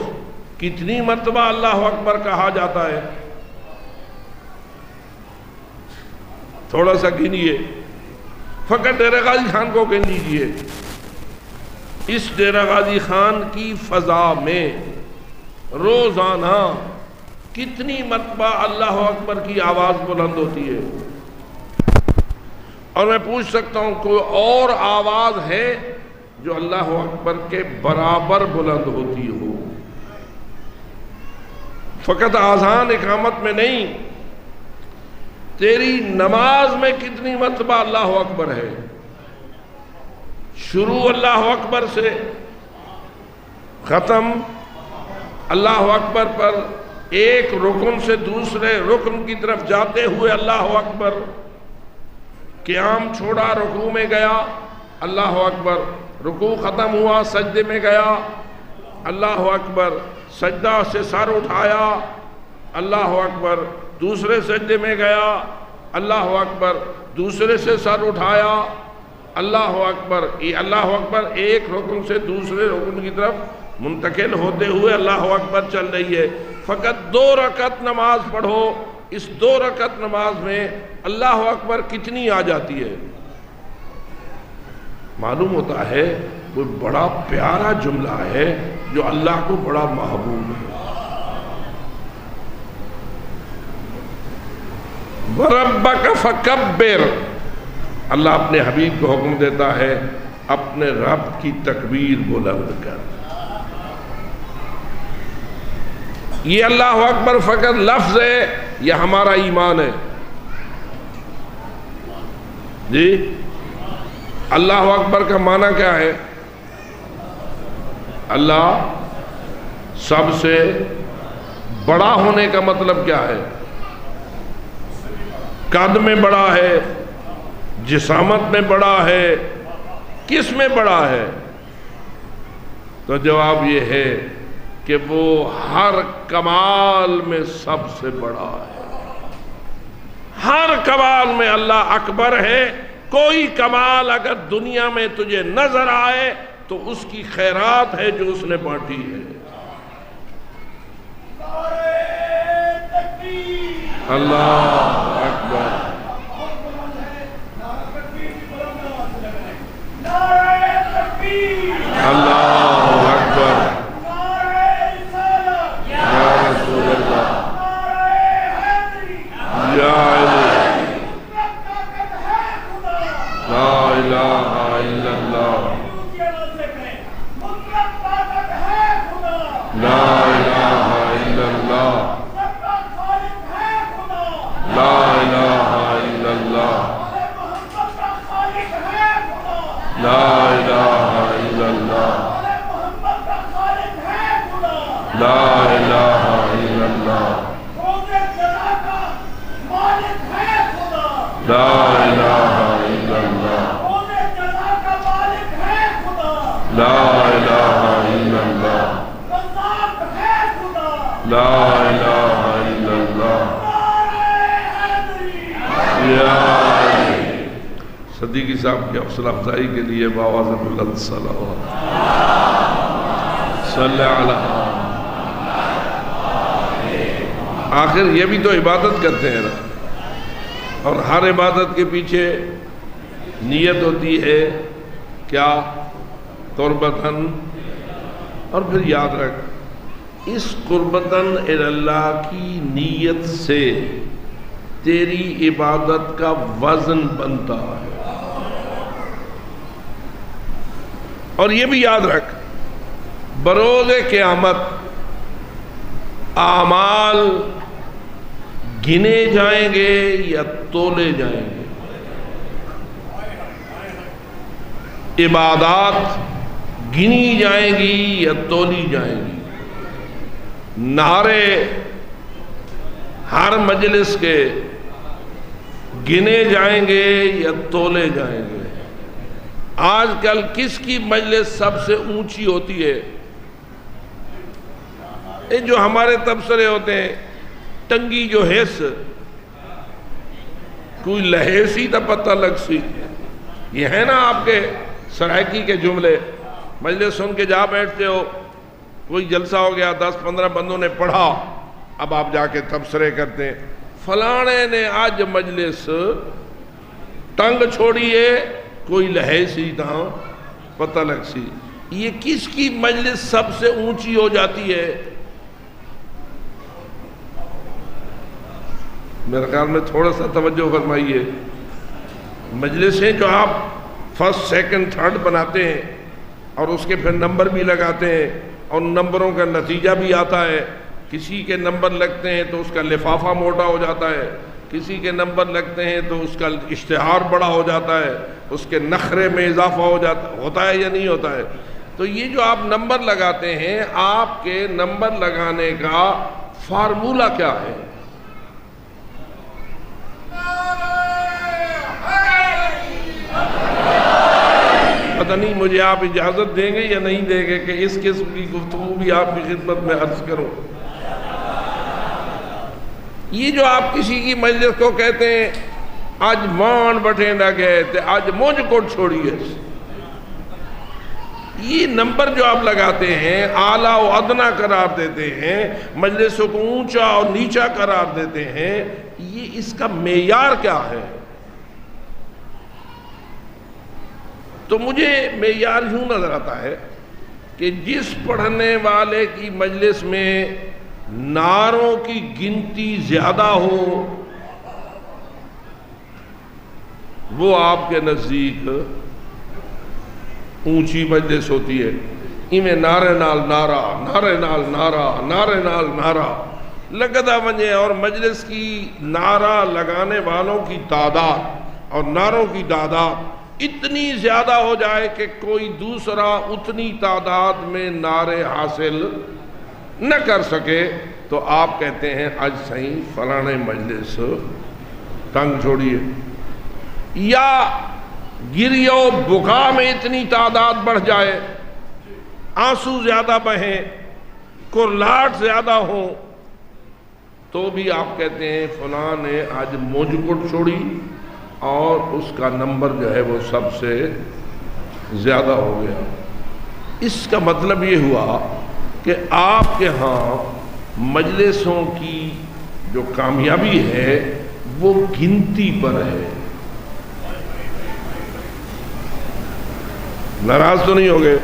کتنی مرتبہ اللہ اکبر کہا جاتا ہے؟ تھوڑا سا گنیے، فقط ڈیرہ غازی خان کو گن لیجئے۔ اس ڈیرہ غازی خان کی فضا میں روزانہ کتنی مرتبہ اللہ اکبر کی آواز بلند ہوتی ہے؟ اور میں پوچھ سکتا ہوں کوئی اور آواز ہے جو اللہ اکبر کے برابر بلند ہوتی ہو؟ فقط آذان اقامت میں نہیں، تیری نماز میں کتنی مرتبہ اللہ اکبر ہے؟ شروع اللہ اکبر سے، ختم اللہ اکبر پر، ایک رکن سے دوسرے رکن کی طرف جاتے ہوئے اللہ اکبر، قیام چھوڑا رکوع میں گیا اللہ اکبر، رکوع ختم ہوا سجدے میں گیا اللہ اکبر، سجدہ سے سر اٹھایا اللہ اکبر، دوسرے سجدے میں گیا اللہ اکبر، دوسرے سے سر اٹھایا اللہ اکبر۔ یہ اللہ اکبر ایک رکن سے دوسرے رکن کی طرف منتقل ہوتے ہوئے اللہ اکبر چل رہی ہے۔ فقط 2 رکعت نماز پڑھو، اس 2 رکعت نماز میں اللہ اکبر کتنی آ جاتی ہے؟ معلوم ہوتا ہے وہ بڑا پیارا جملہ ہے جو اللہ کو بڑا محبوب ہے۔ وَرَبَّكَ فَكَبِّرْ، اللہ اپنے حبیب کو حکم دیتا ہے اپنے رب کی تکبیر بلند کر۔ یہ اللہ اکبر فقط لفظ ہے یا ہمارا ایمان ہے؟ جی اللہ اکبر کا معنی کیا ہے؟ اللہ سب سے بڑا ہونے کا مطلب کیا ہے؟ قد میں بڑا ہے، جسامت میں بڑا ہے، کس میں بڑا ہے؟ تو جواب یہ ہے کہ وہ ہر کمال میں سب سے بڑا ہے۔ ہر کمال میں اللہ اکبر ہے۔ کوئی کمال اگر دنیا میں تجھے نظر آئے تو اس کی خیرات ہے جو اس نے بانٹی ہے۔ اللہ اکبر۔ لا الہ الا اللہ لا الہ الا اللہ لا الہ الا اللہ یا صدیقی صاحب کی حوصلہ افزائی کے لیے بآواز بلند صلوات صلی اللہ. آخر یہ بھی تو عبادت کرتے ہیں نا, اور ہر عبادت کے پیچھے نیت ہوتی ہے کیا؟ قربتاً. اور پھر یاد رکھ اس قربتاً اللہ کی نیت سے تیری عبادت کا وزن بنتا ہے. اور یہ بھی یاد رکھ بروز قیامت اعمال گنے جائیں گے یا تولے جائیں گے؟ عبادات گنی جائیں گی یا تولی جائیں گی؟ نعرے ہر مجلس کے گنے جائیں گے یا تولے جائیں گے؟ آج کل کس کی مجلس سب سے اونچی ہوتی ہے؟ یہ جو ہمارے تبصرے ہوتے ہیں ٹنگی جو حص کوئی لہیسی تا پتہ لگ سی، یہ ہے نا آپ کے سرائکی کے جملے. مجلس سن کے جا بیٹھتے ہو, کوئی جلسہ ہو گیا 10-15 بندوں نے پڑھا, اب آپ جا کے تبصرے کرتے ہیں فلانے نے آج مجلس ٹنگ چھوڑی ہے, کوئی لہیسی تا پتہ لگ سی. یہ کس کی مجلس سب سے اونچی ہو جاتی ہے؟ میرے خیال میں تھوڑا سا توجہ فرمائیے. مجلسیں جو آپ فرسٹ سیکنڈ تھرڈ بناتے ہیں اور اس کے پھر نمبر بھی لگاتے ہیں اور نمبروں کا نتیجہ بھی آتا ہے, کسی کے نمبر لگتے ہیں تو اس کا لفافہ موٹا ہو جاتا ہے, کسی کے نمبر لگتے ہیں تو اس کا اشتہار بڑا ہو جاتا ہے, اس کے نخرے میں اضافہ ہوتا ہے یا نہیں ہوتا ہے. تو یہ جو آپ نمبر لگاتے ہیں, آپ کے نمبر لگانے کا فارمولہ کیا ہے؟ پتہ نہیں مجھے آپ اجازت دیں گے یا نہیں دیں گے کہ اس قسم کی گفتگو بھی آپ کی خدمت میں عرض کروں. یہ جو آپ کسی کی مجلس کو کہتے ہیں آج مان بٹھے نہ گئے تھے, آج مونج کوٹ چھوڑی ہے, یہ نمبر جو آپ لگاتے ہیں اعلیٰ و ادنا قرار دیتے ہیں, مجلسوں کو اونچا اور نیچا قرار دیتے ہیں, یہ اس کا معیار کیا ہے؟ تو مجھے معیار یوں نظر آتا ہے کہ جس پڑھنے والے کی مجلس میں نعروں کی گنتی زیادہ ہو وہ آپ کے نزدیک اونچی مجلس ہوتی ہے. میں نعرے نال نعرہ, نعرے نال نعرہ, نعرے نال نعرہ لگتا ونجے, اور مجلس کی نعرہ لگانے والوں کی تعداد اور نعروں کی تعداد اتنی زیادہ ہو جائے کہ کوئی دوسرا اتنی تعداد میں نعرے حاصل نہ کر سکے, تو آپ کہتے ہیں آج صحیح فلانے مجلس ٹنگ چھوڑیے. یا گریہ و بکا میں اتنی تعداد بڑھ جائے, آنسو زیادہ بہیں, کرلاٹ زیادہ ہوں, تو بھی آپ کہتے ہیں فلاں نے آج مونج کوٹ چھوڑی اور اس کا نمبر جو ہے وہ سب سے زیادہ ہو گیا. اس کا مطلب یہ ہوا کہ آپ کے ہاں مجلسوں کی جو کامیابی ہے وہ گنتی پر ہے. ناراض تو نہیں ہوگے؟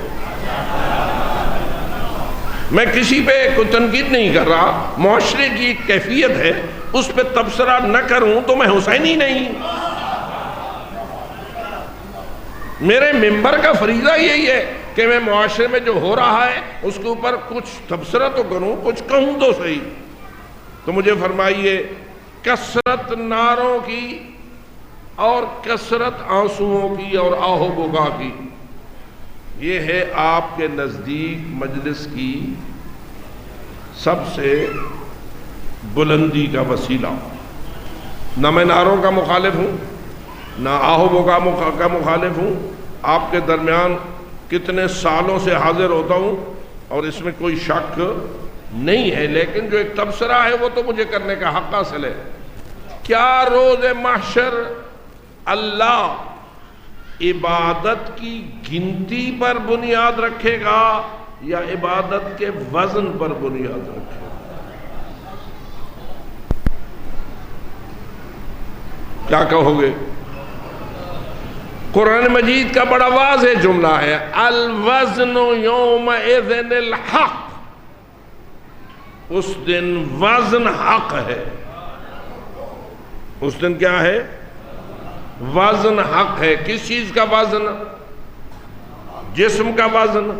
میں کسی پہ کوئی تنقید نہیں کر رہا, معاشرے کی ایک کیفیت ہے, اس پہ تبصرہ نہ کروں تو میں حسینی نہیں. میرے ممبر کا فریضہ یہی ہے کہ میں معاشرے میں جو ہو رہا ہے اس کے اوپر کچھ تبصرہ تو کروں, کچھ کہوں تو صحیح. تو مجھے فرمائیے, کثرت نعروں کی اور کثرت آنسوؤں کی اور آہو بکا کی, یہ ہے آپ کے نزدیک مجلس کی سب سے بلندی کا وسیلہ. نہ میں نعروں کا مخالف ہوں, نہ آہو کا مخالف ہوں، آپ کے درمیان کتنے سالوں سے حاضر ہوتا ہوں اور اس میں کوئی شک نہیں ہے، لیکن جو ایک تبصرہ ہے وہ تو مجھے کرنے کا حق حاصل ہے۔ کیا روز محشر اللہ عبادت کی گنتی پر بنیاد رکھے گا یا عبادت کے وزن پر بنیاد رکھے گا؟ کیا کہو گے؟ قرآن مجید کا بڑا واضح جملہ ہے، الوزن یومئذ الحق، اس دن وزن حق ہے۔ اس دن کیا ہے؟ وزن حق ہے۔ کس چیز کا وزن؟ جسم کا وزن۔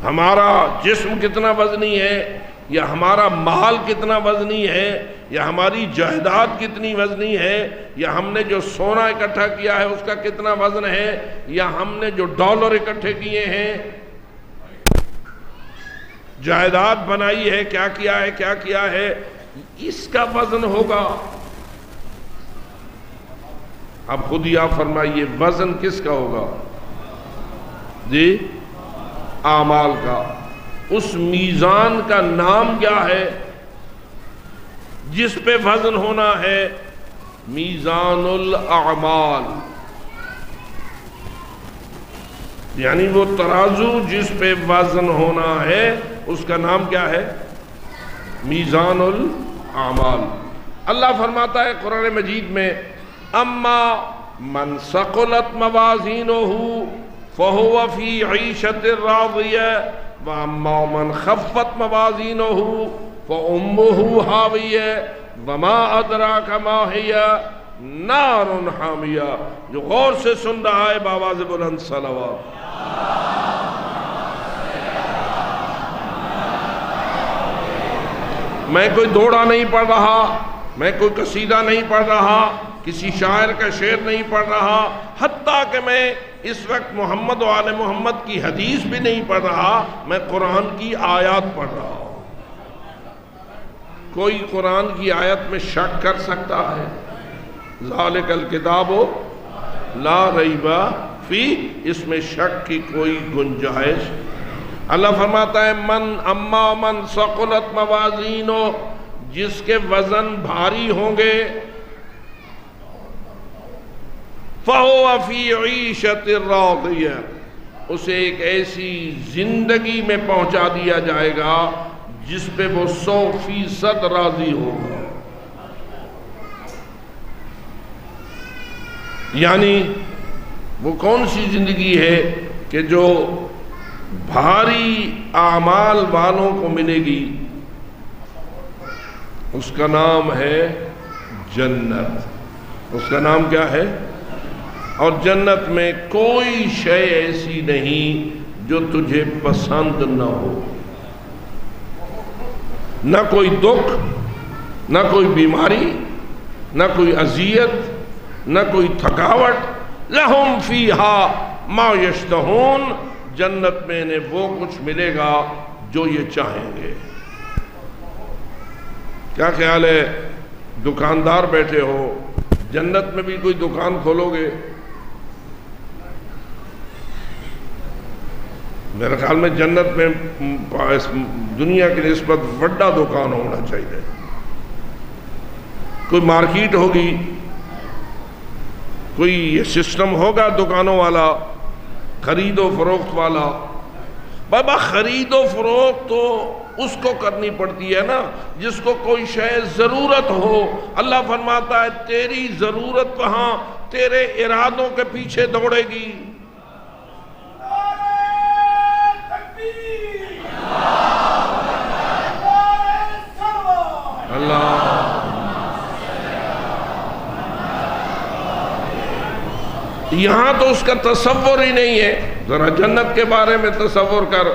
ہمارا جسم کتنا وزنی ہے، یا ہمارا مال کتنا وزنی ہے، یا ہماری جائیداد کتنی وزنی ہے، یا ہم نے جو سونا اکٹھا کیا ہے اس کا کتنا وزن ہے، یا ہم نے جو ڈالر اکٹھے کیے ہیں، جائیداد بنائی ہے، کیا کیا ہے، اس کا وزن ہوگا۔ اب خود ہی آپ فرمائیے وزن کس کا ہوگا؟ جی، اعمال کا۔ اس میزان کا نام کیا ہے جس پہ وزن ہونا ہے؟ میزان الاعمال، یعنی وہ ترازو جس پہ وزن ہونا ہے اس کا نام کیا ہے؟ میزان الاعمال۔ اللہ فرماتا ہے قرآن مجید میں، اما من ثقلت موازینہ فہو فی عیشۃ راضیہ واما من خفت موازینہ فامہ ہاویہ وما ادراک ما ہی نار حامیہ۔ جو غور سے سن رہا ہے بآواز بلند صلوات۔ میں کوئی دوڑا نہیں پڑھ رہا، میں کوئی قصیدہ نہیں پڑھ رہا، کسی شاعر کا شعر نہیں پڑھ رہا، حتیٰ کہ میں اس وقت محمد و آل محمد کی حدیث بھی نہیں پڑھ رہا، میں قرآن کی آیات پڑھ رہا ہوں۔ کوئی قرآن کی آیت میں شک کر سکتا ہے؟ ذالک الکتاب لا ریب فیہ، اس میں شک کی کوئی گنجائش۔ اللہ فرماتا ہے اما من ثقلت موازینہ، جس کے وزن بھاری ہوں گے، فہو فی عیشۃ راضیہ، اسے ایک ایسی زندگی میں پہنچا دیا جائے گا جس پہ وہ 100% راضی ہوگا۔ یعنی وہ کون سی زندگی ہے کہ جو بھاری اعمال والوں کو ملے گی؟ اس کا نام ہے جنت۔ اس کا نام کیا ہے؟ اور جنت میں کوئی شے ایسی نہیں جو تجھے پسند نہ ہو، نہ کوئی دکھ، نہ کوئی بیماری، نہ کوئی اذیت، نہ کوئی تھکاوٹ۔ لہم فیہا ما یشتہون، جنت میں انہیں وہ کچھ ملے گا جو یہ چاہیں گے۔ کیا خیال ہے، دکاندار بیٹھے ہو، جنت میں بھی کوئی دکان کھولو گے؟ میرے خیال میں جنت میں دنیا کی نسبت بڑا دکان ہونا چاہیے، کوئی مارکیٹ ہوگی، کوئی یہ سسٹم ہوگا دکانوں والا، خرید و فروخت والا۔ بابا خرید و فروخت تو اس کو کرنی پڑتی ہے نا جس کو کوئی شے ضرورت ہو۔ اللہ فرماتا ہے تیری ضرورت کہاں، تیرے ارادوں کے پیچھے دوڑے گی۔ اللہ یہاں تو اس کا تصور ہی نہیں ہے۔ ذرا جنت کے بارے میں تصور کر،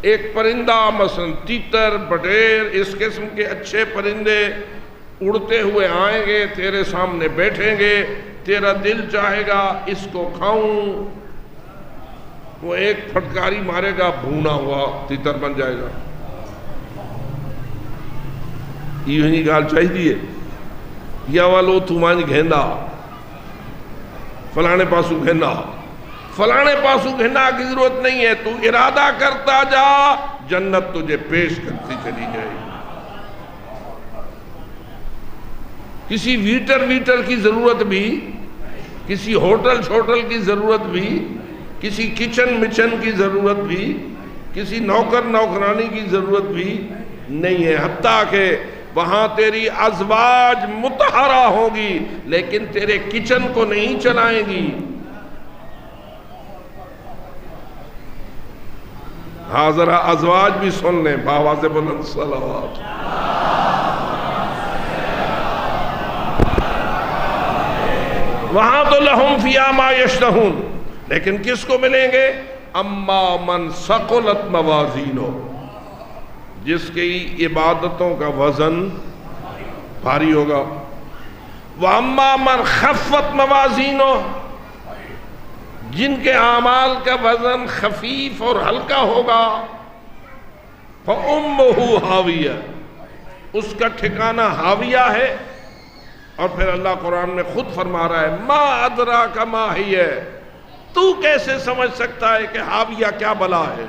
ایک پرندہ مثلا تیتر، بٹیر، اس قسم کے اچھے پرندے اڑتے ہوئے آئیں گے، تیرے سامنے بیٹھیں گے، تیرا دل چاہے گا اس کو کھاؤں، وہ ایک پھٹکاری مارے گا، بھونا ہوا تیتر بن جائے گا۔ یہ گال چاہیے، یا والو تمہاری گھیندا فلانے پاسو گھیندا، فلانے پاسو گھیندا کی ضرورت نہیں ہے، تو ارادہ کرتا جا، جنت تجھے پیش کرتی چلی جائے گی۔ کسی ویٹر کی ضرورت بھی، کسی ہوٹل کی ضرورت بھی، کسی کچن کی ضرورت بھی، کسی نوکرانی کی ضرورت بھی نہیں ہے، حتیٰ کہ وہاں تیری ازواج مطہرہ ہوگی لیکن تیرے کچن کو نہیں چلائیں گی۔ ہاں ذرا ازواج بھی سن لیں، بآواز بلند صلوات۔ وہاں تو لہم فیہا ما یشتہون، لیکن کس کو ملیں گے؟ اما من ثقلت موازینہ، جس کی عبادتوں کا وزن بھاری ہوگا، وَأَمَّا مَنْ خَفَّتْ مَوَازِينُهُ، جن کے اعمال کا وزن خفیف اور ہلکا ہوگا، فَأُمُّهُ حَاوِيَةٌ، اس کا ٹھکانہ حاویہ ہے۔ اور پھر اللہ قرآن میں خود فرما رہا ہے مَا أَدْرَاكَ مَا هِيَ، تو کیسے سمجھ سکتا ہے کہ حاویہ کیا بلا ہے؟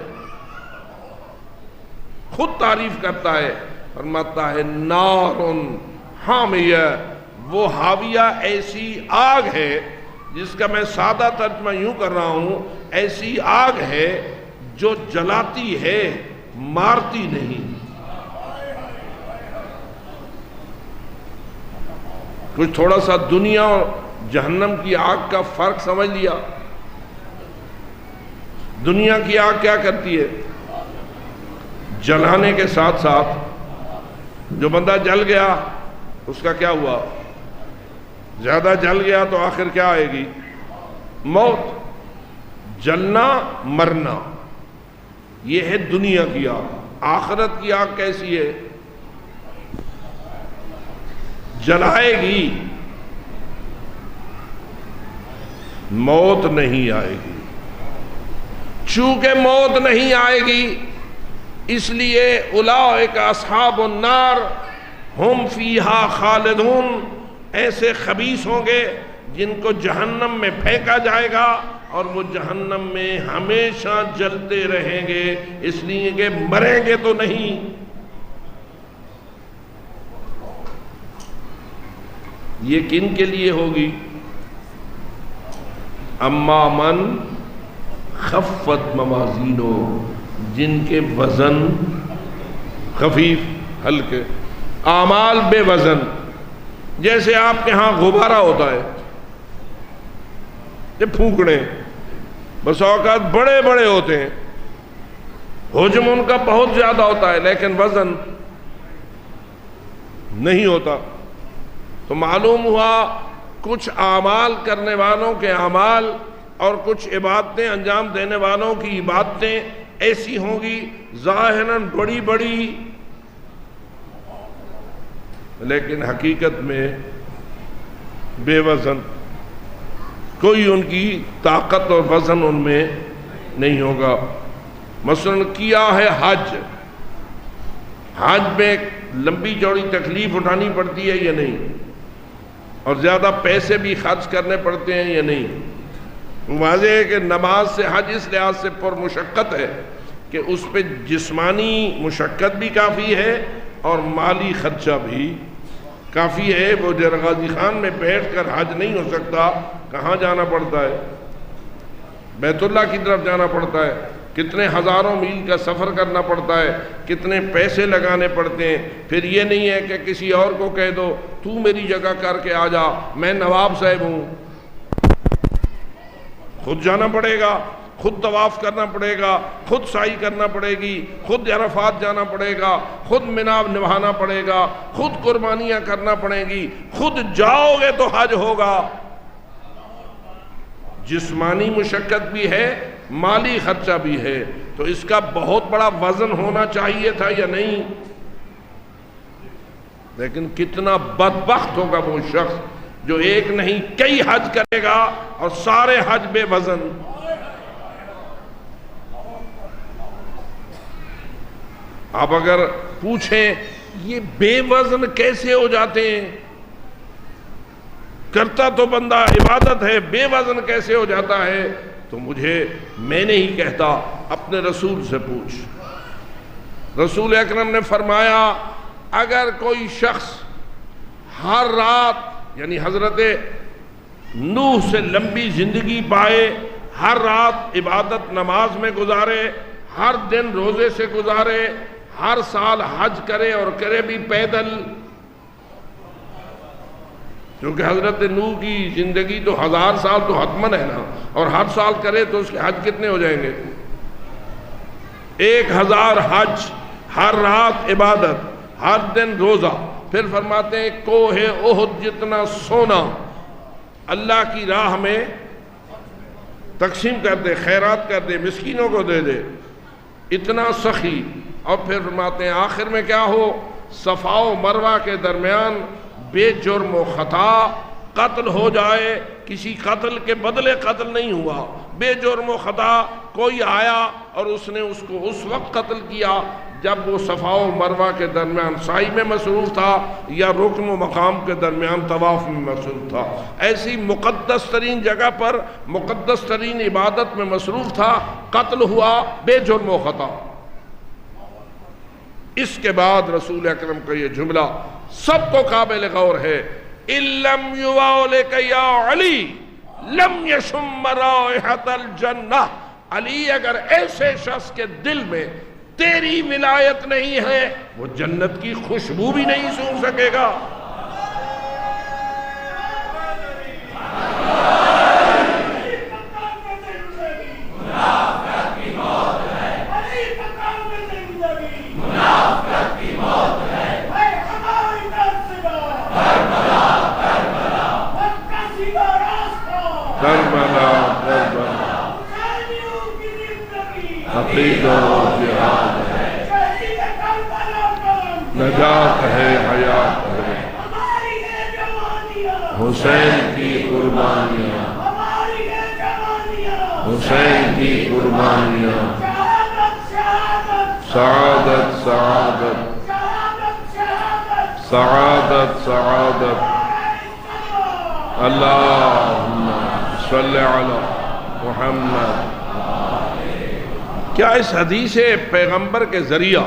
خود تعریف کرتا ہے، فرماتا ہے نارٌ حامیہ، وہ حاویہ ایسی آگ ہے، جس کا میں سادہ ترجمہ یوں کر رہا ہوں، ایسی آگ ہے جو جلاتی ہے مارتی نہیں۔ کچھ تھوڑا سا دنیا اور جہنم کی آگ کا فرق سمجھ لیا؟ دنیا کی آگ کیا کرتی ہے؟ جلانے کے ساتھ ساتھ جو بندہ جل گیا اس کا کیا ہوا؟ زیادہ جل گیا تو آخر کیا آئے گی؟ موت۔ جلنا مرنا، یہ ہے دنیا کی آگ۔ آخرت کی آگ کیسی ہے؟ جلائے گی، موت نہیں آئے گی۔ چونکہ موت نہیں آئے گی اس لیے اولئک اصحاب النار ہم فیہا خالدون، ایسے خبیث ہوں گے جن کو جہنم میں پھینکا جائے گا اور وہ جہنم میں ہمیشہ جلتے رہیں گے، اس لیے کہ مریں گے تو نہیں۔ یہ کن کے لیے ہوگی؟ اما من خفت موازینو، جن کے وزن خفیف ہلکے، اعمال بے وزن۔ جیسے آپ کے ہاں غبارہ ہوتا ہے، یہ پھونکنے بس اوقات بڑے بڑے ہوتے ہیں، حجم ان کا بہت زیادہ ہوتا ہے لیکن وزن نہیں ہوتا۔ تو معلوم ہوا کچھ اعمال کرنے والوں کے اعمال اور کچھ عبادتیں انجام دینے والوں کی عبادتیں ایسی ہوں گی ظاہراً بڑی بڑی، لیکن حقیقت میں بے وزن، کوئی ان کی طاقت اور وزن ان میں نہیں ہوگا۔ مثلا کیا ہے حج، حج میں لمبی چوڑی تکلیف اٹھانی پڑتی ہے یا نہیں، اور زیادہ پیسے بھی خرچ کرنے پڑتے ہیں یا نہیں۔ واضح ہے کہ نماز سے حج اس لحاظ سے پر مشقت ہے کہ اس پہ جسمانی مشقت بھی کافی ہے اور مالی خرچہ بھی کافی ہے۔ وہ غازی خان میں بیٹھ کر حج نہیں ہو سکتا، کہاں جانا پڑتا ہے؟ بیت اللہ کی طرف جانا پڑتا ہے، کتنے ہزاروں میل کا سفر کرنا پڑتا ہے، کتنے پیسے لگانے پڑتے ہیں۔ پھر یہ نہیں ہے کہ کسی اور کو کہہ دو تو میری جگہ کر کے آ جا، میں نواب صاحب ہوں۔ خود جانا پڑے گا، خود طواف کرنا پڑے گا، خود سعی کرنا پڑے گی، خود عرفات جانا پڑے گا، خود مناب نبھانا پڑے گا، خود قربانیاں کرنا پڑیں گی، خود جاؤ گے تو حج ہوگا۔ جسمانی مشقت بھی ہے، مالی خرچہ بھی ہے، تو اس کا بہت بڑا وزن ہونا چاہیے تھا یا نہیں؟ لیکن کتنا بدبخت ہوگا وہ شخص جو ایک نہیں کئی حج کرے گا اور سارے حج بے وزن۔ اب اگر پوچھیں یہ بے وزن کیسے ہو جاتے ہیں، کرتا تو بندہ عبادت ہے، بے وزن کیسے ہو جاتا ہے؟ تو میں نہیں کہتا، اپنے رسول سے پوچھ۔ رسول اکرم نے فرمایا اگر کوئی شخص ہر رات، یعنی حضرت نوح سے لمبی زندگی پائے، ہر رات عبادت نماز میں گزارے، ہر دن روزے سے گزارے، ہر سال حج کرے اور کرے بھی پیدل، کیونکہ حضرت نوح کی زندگی تو 1000 سال تو حتمن ہے نا، اور ہر سال کرے تو اس کے حج کتنے ہو جائیں گے؟ 1000 حج، ہر رات عبادت، ہر دن روزہ۔ پھر فرماتے ہیں کوہ احد جتنا سونا اللہ کی راہ میں تقسیم کر دے، خیرات کر دے، مسکینوں کو دے دے، اتنا سخی۔ اور پھر فرماتے ہیں آخر میں کیا ہو؟ صفا و مروہ کے درمیان بے جرم و خطا قتل ہو جائے، کسی قتل کے بدلے قتل نہیں ہوا، بے جرم و خطا کوئی آیا اور اس نے اس کو اس وقت قتل کیا جب وہ صفا و مروہ کے درمیان سعی میں مصروف تھا یا رکن و مقام کے درمیان طواف میں مصروف تھا، ایسی مقدس ترین جگہ پر مقدس ترین عبادت میں مصروف تھا، قتل ہوا بے جرم و خطا۔ اس کے بعد رسول اکرم کا یہ جملہ سب کو قابل غور ہے، اِلَّمْ يُوَالِكَ يَا عَلِي لَمْ يَشُمَّ رَائِحَةَ الْجَنَّةِ، علی اگر ایسے شخص کے دل میں تیری ولایت نہیں ہے وہ جنت کی خوشبو بھی نہیں سونگھ سکے گا۔ کربلا عقیدہ و جہاد ہے، نجات ہے، حیات ہے، حسین کی قربانیاں، حسین کی قربانیاں، سعادت سعادت سعادت سعادت، اللہم صلی علی محمد۔ کیا اس حدیث پیغمبر کے ذریعہ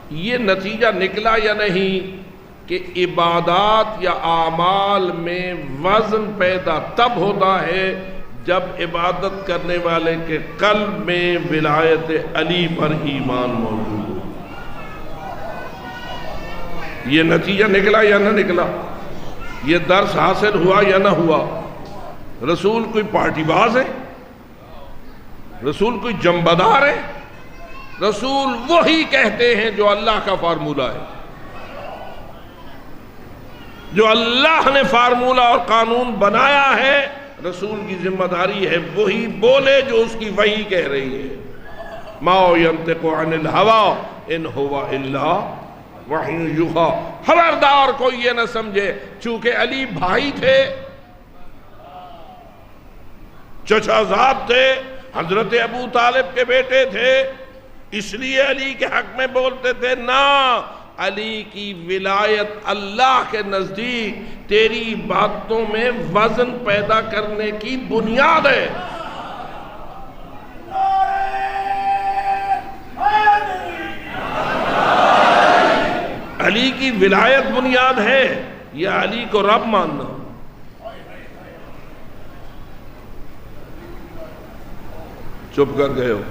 یہ نتیجہ نکلا یا نہیں کہ عبادات یا اعمال میں وزن پیدا تب ہوتا ہے جب عبادت کرنے والے کے قلب میں ولایت علی پر ایمان موجود ہو؟ یہ نتیجہ نکلا یا نہ نکلا؟ یہ درس حاصل ہوا یا نہ ہوا؟ رسول کوئی پارٹی باز ہے؟ رسول کوئی جنبدار ہے؟ رسول وہی کہتے ہیں جو اللہ کا فارمولہ ہے، جو اللہ نے فارمولہ اور قانون بنایا ہے، رسول کی ذمہ داری ہے وہی بولے جو اس کی وحی کہہ رہی ہے۔ ما ينطق عن الهوى ان هو الا وحی یوحی۔ خبردار کوئی یہ نہ سمجھے چونکہ علی بھائی تھے، چچا زاد تھے، حضرت ابو طالب کے بیٹے تھے، اس لیے علی کے حق میں بولتے تھے، نہ، علی کی ولایت اللہ کے نزدیک تیری باتوں میں وزن پیدا کرنے کی بنیاد ہے۔ علی کی ولایت بنیاد ہے یا علی کو رب ماننا؟ چپ کر گئے ہو۔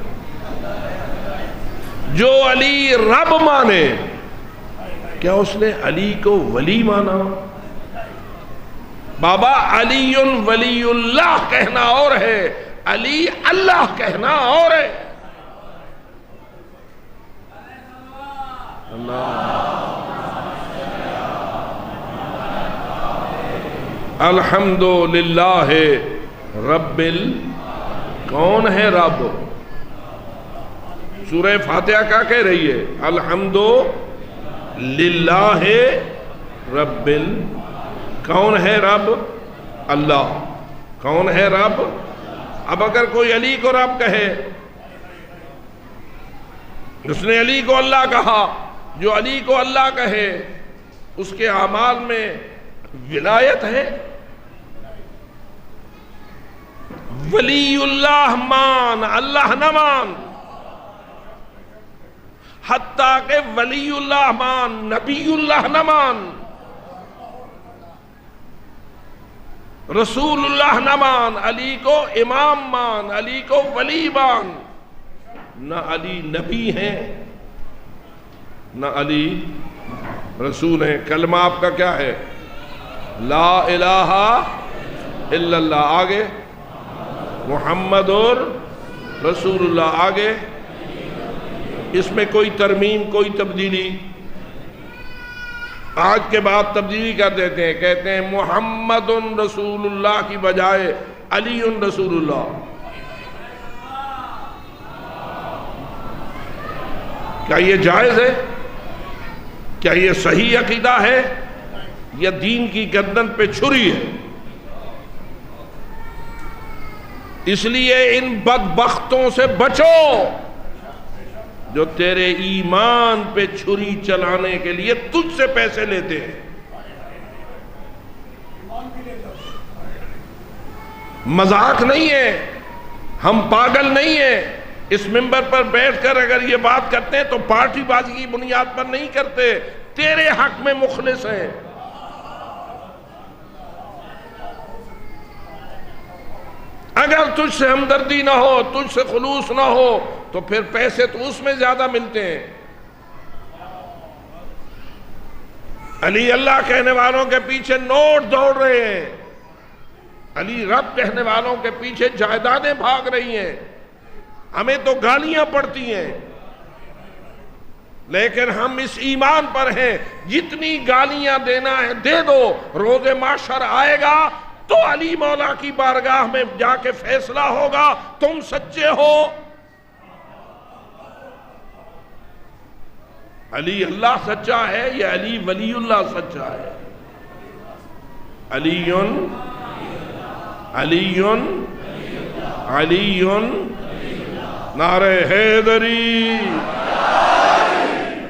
جو علی رب مانے، کیا اس نے علی کو ولی مانا؟ بابا علی ولی اللہ کہنا اور ہے، علی اللہ کہنا اور ہے۔ الحمدللہ رب کون ہے رب؟ سورہ فاتحہ کیا کہہ رہی ہے؟ الحمدللہ رب کون ہے رب؟ اللہ۔ کون ہے رب؟ اب اگر کوئی علی کو رب کہے، اس نے علی کو اللہ کہا، جو علی کو اللہ کہے اس کے اعمال میں ولایت ہے؟ ولی اللہ مان، اللہ نہ مان، حتیٰ کہ ولی اللہ مان، نبی اللہ نہ مان، رسول اللہ نہ مان، علی کو امام مان، علی کو ولی مان، نہ علی نبی ہیں نہ علی رسول ہیں۔ کلمہ آپ کا کیا ہے؟ لا الہ الا اللہ، آگے محمد اور رسول اللہ، آگے اس میں کوئی ترمیم، کوئی تبدیلی؟ آج کے بعد تبدیلی کر دیتے ہیں، کہتے ہیں محمد رسول اللہ کی بجائے علی رسول اللہ۔ کیا یہ جائز ہے؟ کیا یہ صحیح عقیدہ ہے یا دین کی گردن پہ چھری ہے؟ اس لیے ان بدبختوں سے بچو جو تیرے ایمان پہ چھری چلانے کے لیے تجھ سے پیسے لیتے ہیں۔ مذاق نہیں ہے، ہم پاگل نہیں ہیں۔ اس منبر پر بیٹھ کر اگر یہ بات کرتے ہیں تو پارٹی بازی کی بنیاد پر نہیں کرتے، تیرے حق میں مخلص ہیں۔ اگر تجھ سے ہمدردی نہ ہو، تجھ سے خلوص نہ ہو، تو پھر پیسے تو اس میں زیادہ ملتے ہیں۔ علی اللہ کہنے والوں کے پیچھے نوٹ دوڑ رہے ہیں، علی رب کہنے والوں کے پیچھے جائیدادیں بھاگ رہی ہیں، ہمیں تو گالیاں پڑتی ہیں، لیکن ہم اس ایمان پر ہیں جتنی گالیاں دینا ہے دے دو، روز محشر آئے گا تو علی مولا کی بارگاہ میں جا کے فیصلہ ہوگا تم سچے ہو۔ علی اللہ سچا ہے یا علی ولی اللہ سچا ہے؟ علی علی علی نعرہ حیدری۔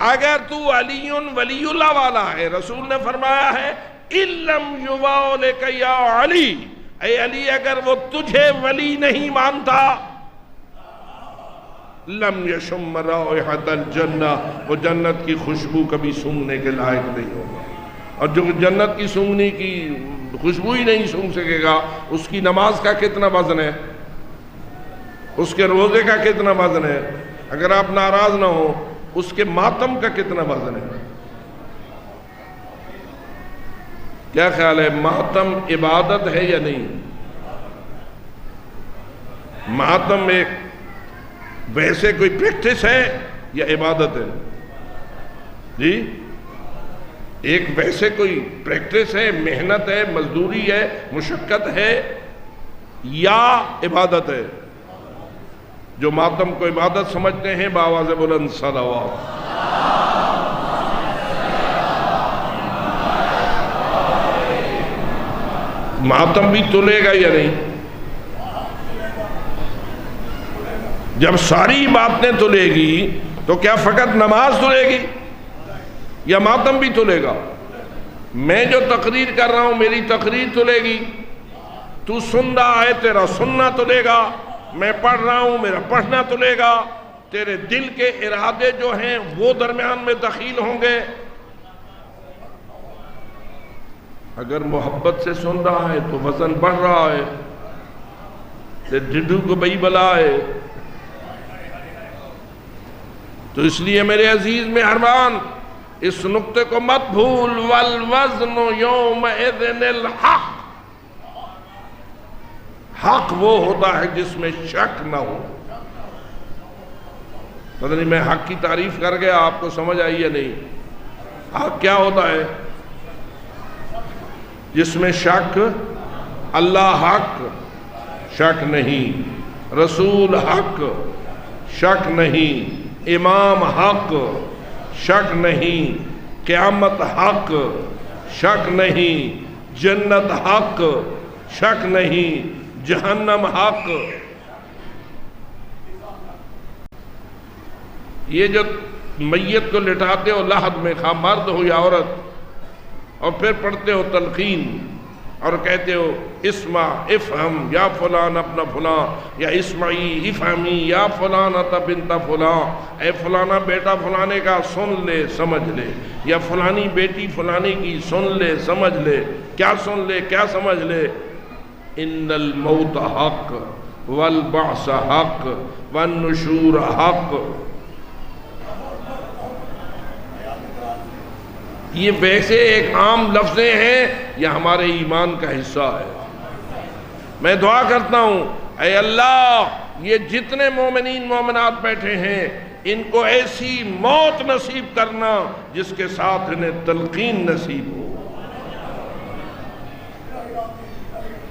اگر تو علی ولی اللہ والا ہے، رسول نے فرمایا ہے اِلَّمْ يُوَالِكَ يَا علی، اے علی اگر وہ تجھے ولی نہیں مانتا، لم یشم رائحۃ الجنہ، وہ جنت کی خوشبو کبھی سونگنے کے لائق نہیں ہوگا۔ اور جو جنت کی سونگنے کی خوشبو ہی نہیں سونگ سکے گا، اس کی نماز کا کتنا وزن ہے، اس کے روزے کا کتنا وزن ہے، اگر آپ ناراض نہ ہو اس کے ماتم کا کتنا وزن ہے؟ کیا خیال ہے، ماتم عبادت ہے یا نہیں؟ ماتم ایک ویسے کوئی پریکٹس ہے یا عبادت ہے؟ جی ایک ویسے کوئی پریکٹس ہے، محنت ہے، مزدوری ہے، مشقت ہے، یا عبادت ہے؟ جو ماتم کو عبادت سمجھتے ہیں بآواز بلند صلوات۔ ماتم بھی تلے گا یا نہیں؟ جب ساری باتیں تلے گی تو کیا فقط نماز تلے گی یا ماتم بھی تلے گا؟ میں جو تقریر کر رہا ہوں میری تقریر تلے گی، تو سن رہا ہے تیرا سننا تلے گا، میں پڑھ رہا ہوں میرا پڑھنا تلے گا، تیرے دل کے ارادے جو ہیں وہ درمیان میں دخیل ہوں گے۔ اگر محبت سے سن رہا ہے تو وزن بڑھ رہا ہے، تے ڈڈو کو بئی بلا ہے۔ تو اس لیے میرے عزیز مہربان اس نقطے کو مت بھول، والوزن یومئذ الحق، حق وہ ہوتا ہے جس میں شک نہ ہو۔ پتہ نہیں میں حق کی تعریف کر گیا، آپ کو سمجھ آئی یا نہیں؟ حق کیا ہوتا ہے؟ جس میں شک، اللہ حق شک نہیں، رسول حق شک نہیں، امام حق شک نہیں، قیامت حق شک نہیں، جنت حق شک نہیں، جہنم حق۔ یہ جو میت کو لٹاتے ہو لحد میں، خواہ مرد ہو یا عورت، اور پھر پڑھتے ہو تلقین، اور کہتے ہو اسمع افہم یا فلان ابن فلان، یا اسمعی افہمی یا فلانۃ بنت فلان، اے فلانا بیٹا فلانے کا سن لے سمجھ لے، یا فلانی بیٹی فلانے کی سن لے سمجھ لے۔ کیا سن لے کیا سمجھ لے؟ ان الموت حق والبعث حق والنشور حق۔ یہ ویسے ایک عام لفظیں ہیں، یہ ہمارے ایمان کا حصہ ہے۔ میں دعا کرتا ہوں اے اللہ یہ جتنے مومنین مومنات بیٹھے ہیں ان کو ایسی موت نصیب کرنا جس کے ساتھ انہیں تلقین نصیب ہو۔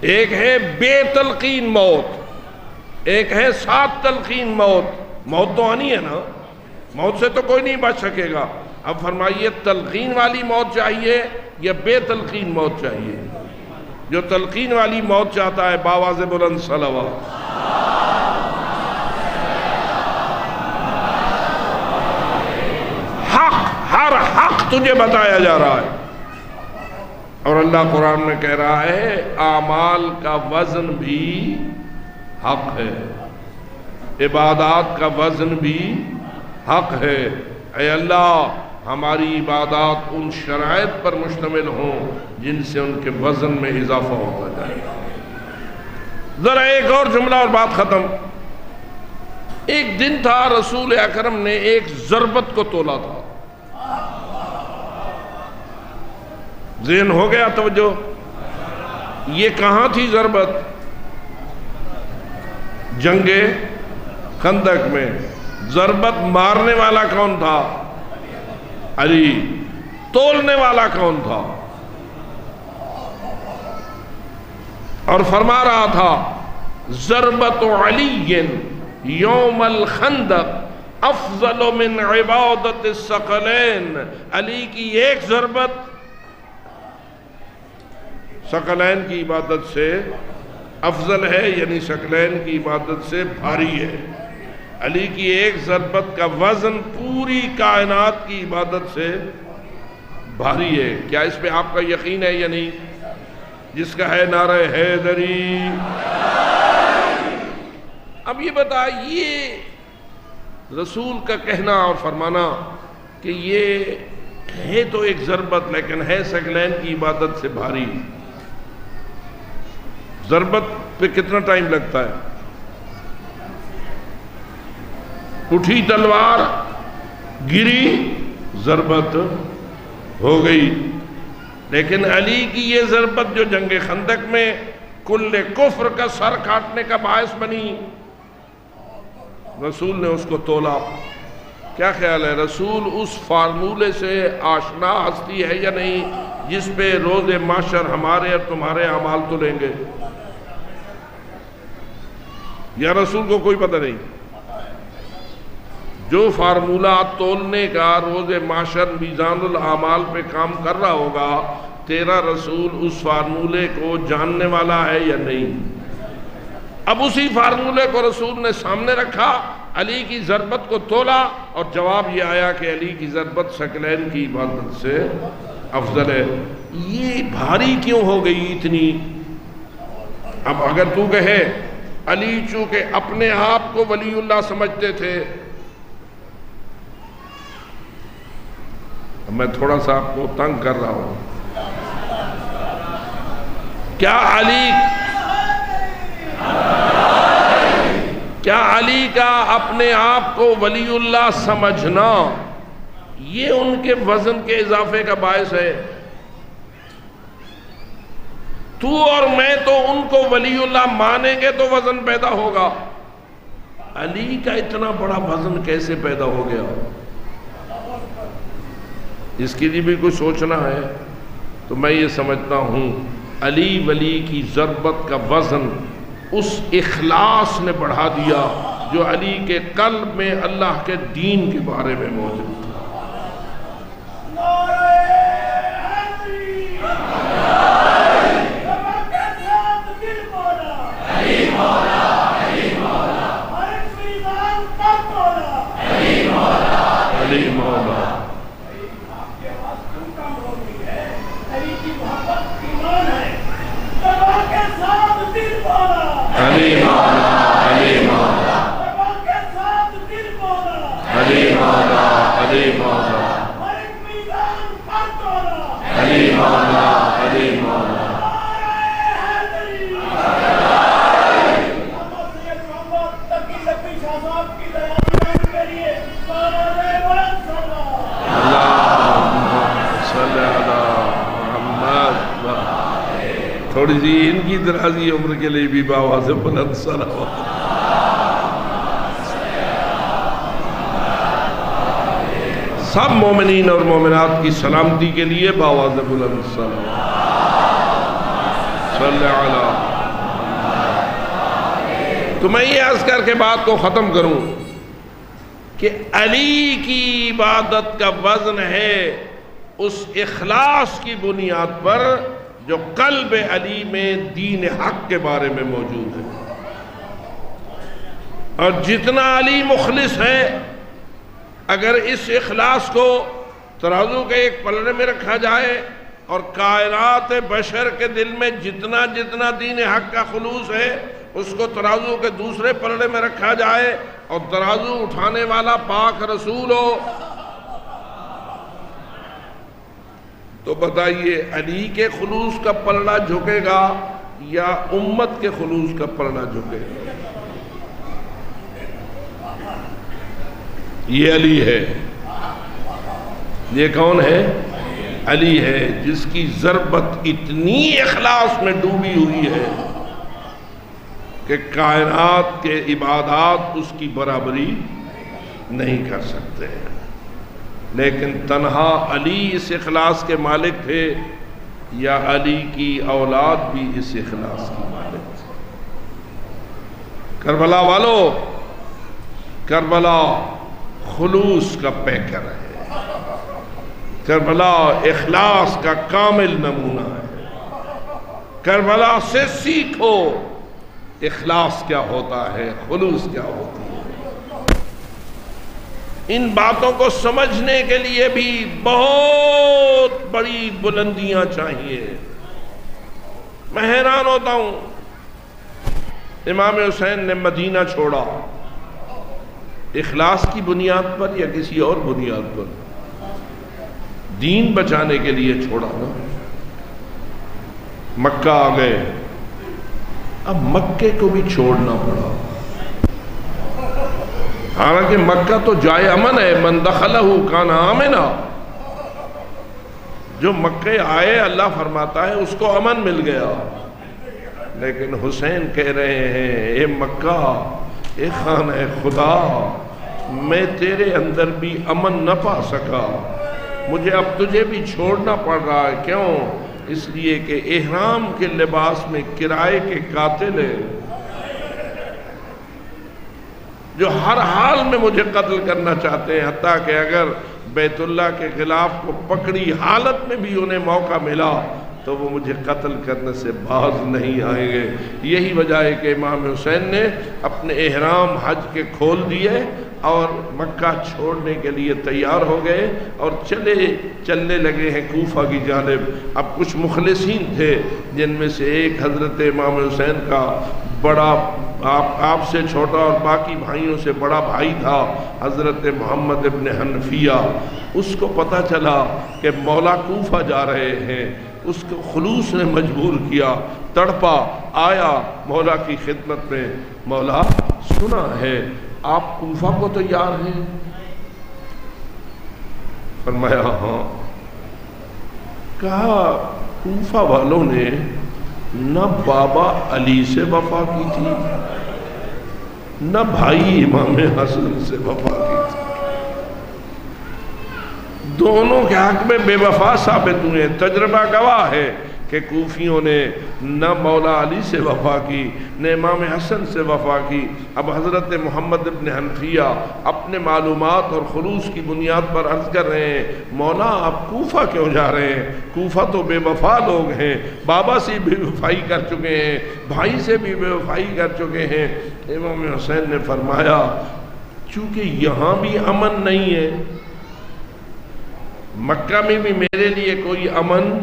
ایک ہے بے تلقین موت، ایک ہے ساتھ تلقین موت۔ موت تو آنی ہے نا، موت سے تو کوئی نہیں بچ سکے گا۔ اب فرمائیے تلقین والی موت چاہیے یا بے تلقین موت چاہیے؟ جو تلقین والی موت چاہتا ہے باواز بلند صلوات۔ حق، ہر حق تجھے بتایا جا رہا ہے، اور اللہ قرآن میں کہہ رہا ہے اعمال کا وزن بھی حق ہے، عبادات کا وزن بھی حق ہے۔ اے اللہ ہماری عبادات ان شرائط پر مشتمل ہوں جن سے ان کے وزن میں اضافہ ہوتا جائے۔ ذرا ایک اور جملہ اور بات ختم۔ ایک دن تھا رسول اکرم نے ایک ضربت کو تولا تھا۔ ذہن ہو گیا توجہ؟ یہ کہاں تھی ضربت؟ جنگ خندق میں۔ ضربت مارنے والا کون تھا؟ علی۔ تولنے والا کون تھا؟ اور فرما رہا تھا ضربت علی یوم الخندق افضل من عبادت الثقلین۔ علی کی ایک ضربت ثقلین کی عبادت سے افضل ہے، یعنی ثقلین کی عبادت سے بھاری ہے۔ علی کی ایک ضربت کا وزن پوری کائنات کی عبادت سے بھاری ہے۔ کیا اس پہ آپ کا یقین ہے یا نہیں؟ جس کا ہے نعرہ حیدری۔ اب یہ بتائیے رسول کا کہنا اور فرمانا کہ یہ ہے تو ایک ضربت لیکن ہے ثقلین کی عبادت سے بھاری۔ ضربت پہ کتنا ٹائم لگتا ہے؟ اٹھی تلوار، گری، ضربت ہو گئی۔ لیکن علی کی یہ ضربت جو جنگ خندق میں کل کفر کا سر کاٹنے کا باعث بنی، رسول نے اس کو تولا۔ کیا خیال ہے رسول اس فارمولے سے آشنا ہستی ہے یا نہیں جس پہ روز محشر ہمارے اور تمہارے اعمال تولیں گے؟ یا رسول کو کوئی پتہ نہیں؟ جو فارمولہ تولنے کا روز محشر میزان الاعمال پہ کام کر رہا ہوگا، تیرا رسول اس فارمولے کو جاننے والا ہے یا نہیں؟ اب اسی فارمولے کو رسول نے سامنے رکھا، علی کی ضربت کو تولا، اور جواب یہ آیا کہ علی کی ضربت ثقلین کی عبادت سے افضل ہے۔ یہ بھاری کیوں ہو گئی اتنی؟ اب اگر تو کہے علی چونکہ اپنے آپ کو ولی اللہ سمجھتے تھے، میں تھوڑا سا آپ کو تنگ کر رہا ہوں، کیا علی کا اپنے آپ کو ولی اللہ سمجھنا یہ ان کے وزن کے اضافے کا باعث ہے؟ تو اور میں تو ان کو ولی اللہ مانیں گے تو وزن پیدا ہوگا۔ علی کا اتنا بڑا وزن کیسے پیدا ہو گیا؟ اس کے لیے بھی کچھ سوچنا ہے۔ تو میں یہ سمجھتا ہوں علی ولی کی ضربت کا وزن اس اخلاص نے بڑھا دیا جو علی کے قلب میں اللہ کے دین کے بارے میں موجود تھا۔ علی مولا علی مولا علی مولا علی مولا علی مولا علی مولا علی مولا تھوڑی سی ان کی درازی عمر کے لیے بھی باواز بلند صلوات. سب مومنین اور مومنات کی سلامتی کے لیے باواز بلند صلوات. صلی اللہ. تو میں یہ عرض کر کے بات کو ختم کروں کہ علی کی عبادت کا وزن ہے اس اخلاص کی بنیاد پر جو قلب علی میں دین حق کے بارے میں موجود ہے. اور جتنا علی مخلص ہے، اگر اس اخلاص کو ترازو کے ایک پلڑے میں رکھا جائے اور کائنات بشر کے دل میں جتنا جتنا دین حق کا خلوص ہے اس کو ترازو کے دوسرے پلڑے میں رکھا جائے اور ترازو اٹھانے والا پاک رسول ہو، تو بتائیے علی کے خلوص کا پلڑا جھکے گا یا امت کے خلوص کا پلڑا جھکے گا؟ یہ علی ہے. یہ کون ہے؟ علی ہے، جس کی ضربت اتنی اخلاص میں ڈوبی ہوئی ہے کہ کائنات کے عبادات اس کی برابری نہیں کر سکتے. لیکن تنہا علی اس اخلاص کے مالک تھے یا علی کی اولاد بھی اس اخلاص کی مالک تھے؟ کربلا والو، کربلا خلوص کا پیکر ہے، کربلا اخلاص کا کامل نمونہ ہے. کربلا سے سیکھو اخلاص کیا ہوتا ہے، خلوص کیا ہوتی ہے. ان باتوں کو سمجھنے کے لیے بھی بہت بڑی بلندیاں چاہیے. میں حیران ہوتا ہوں، امام حسین نے مدینہ چھوڑا اخلاص کی بنیاد پر یا کسی اور بنیاد پر؟ دین بچانے کے لیے چھوڑا نا. مکہ آ گئے، اب مکے کو بھی چھوڑنا پڑا. حالانکہ مکہ تو جائے امن ہے، من دخلہ کان آمنا. جو مکے آئے اللہ فرماتا ہے اس کو امن مل گیا. لیکن حسین کہہ رہے ہیں اے مکہ، اے خانہ خدا، میں تیرے اندر بھی امن نہ پا سکا، مجھے اب تجھے بھی چھوڑنا پڑ رہا ہے. کیوں؟ اس لیے کہ احرام کے لباس میں کرائے کے قاتل ہیں جو ہر حال میں مجھے قتل کرنا چاہتے ہیں، حتیٰ کہ اگر بیت اللہ کے خلاف کو پکڑی حالت میں بھی انہیں موقع ملا تو وہ مجھے قتل کرنے سے باز نہیں آئیں گے. یہی وجہ ہے کہ امام حسین نے اپنے احرام حج کے کھول دیے اور مکہ چھوڑنے کے لیے تیار ہو گئے اور چلنے لگے ہیں کوفہ کی جانب. اب کچھ مخلصین تھے جن میں سے ایک حضرت امام حسین کا بڑا آپ سے چھوٹا اور باقی بھائیوں سے بڑا بھائی تھا، حضرت محمد ابن حنفیہ. اس کو پتہ چلا کہ مولا کوفہ جا رہے ہیں، اس کو خلوص نے مجبور کیا، تڑپا، آیا مولا کی خدمت میں. مولا سنا ہے آپ کوفہ کو تیار ہیں؟ فرمایا ہاں. کہا کوفہ والوں نے نہ بابا علی سے وفا کی تھی نہ بھائی امام حسن سے وفا کی تھی، دونوں کے حق میں بے وفا ثابت ہوئے. تجربہ گواہ ہے کہ کوفیوں نے نہ مولا علی سے وفا کی نہ امام حسن سے وفا کی. اب حضرت محمد ابن حنفیہ اپنے معلومات اور خلوص کی بنیاد پر عرض کر رہے ہیں مولا آپ کوفہ کیوں جا رہے ہیں؟ کوفہ تو بے وفا لوگ ہیں، بابا سے بے وفائی کر چکے ہیں، بھائی سے بھی بے وفائی کر چکے ہیں. امام حسین نے فرمایا چونکہ یہاں بھی امن نہیں ہے، مکہ میں بھی میرے لیے کوئی امن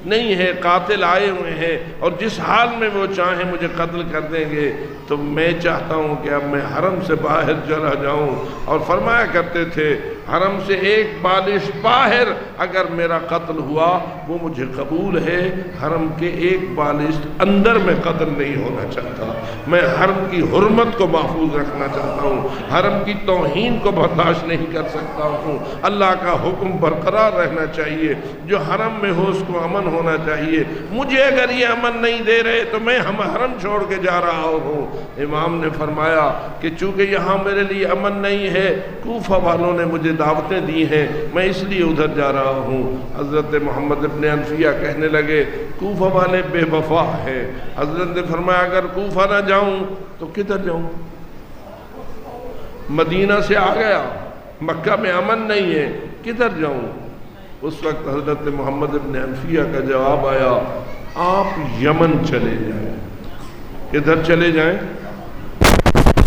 نہیں ہے، قاتل آئے ہوئے ہیں اور جس حال میں وہ چاہیں مجھے قتل کر دیں گے، تو میں چاہتا ہوں کہ اب میں حرم سے باہر چلا جاؤں۔ اور فرمایا کرتے تھے حرم سے ایک بالش باہر اگر میرا قتل ہوا وہ مجھے قبول ہے، حرم کے ایک بالش اندر میں قتل نہیں ہونا چاہتا۔ میں حرم کی حرمت کو محفوظ رکھنا چاہتا ہوں، حرم کی توہین کو برداشت نہیں کر سکتا ہوں۔ اللہ کا حکم برقرار رہنا چاہیے، جو حرم میں ہو اس کو امن ہونا چاہیے۔ مجھے اگر یہ امن نہیں دے رہے تو میں حرم چھوڑ کے جا رہا ہوں۔ امام نے فرمایا کہ چونکہ یہاں میرے لیے امن نہیں ہے، کوفہ والوں نے مجھے دعوتیں دی ہیں، میں اس لیے ادھر جا رہا ہوں۔ حضرت محمد ابن حنفیہ کہنے لگے کوفہ والے بے وفا ہیں۔ حضرت نے فرمایا اگر کوفہ نہ جاؤں تو کدھر جاؤں؟ مدینہ سے آ گیا، مکہ میں امن نہیں ہے، کدھر جاؤں؟ اس وقت حضرت محمد ابن حنفیہ کا جواب آیا آپ یمن چلے جائیں۔ کدھر چلے جائیں؟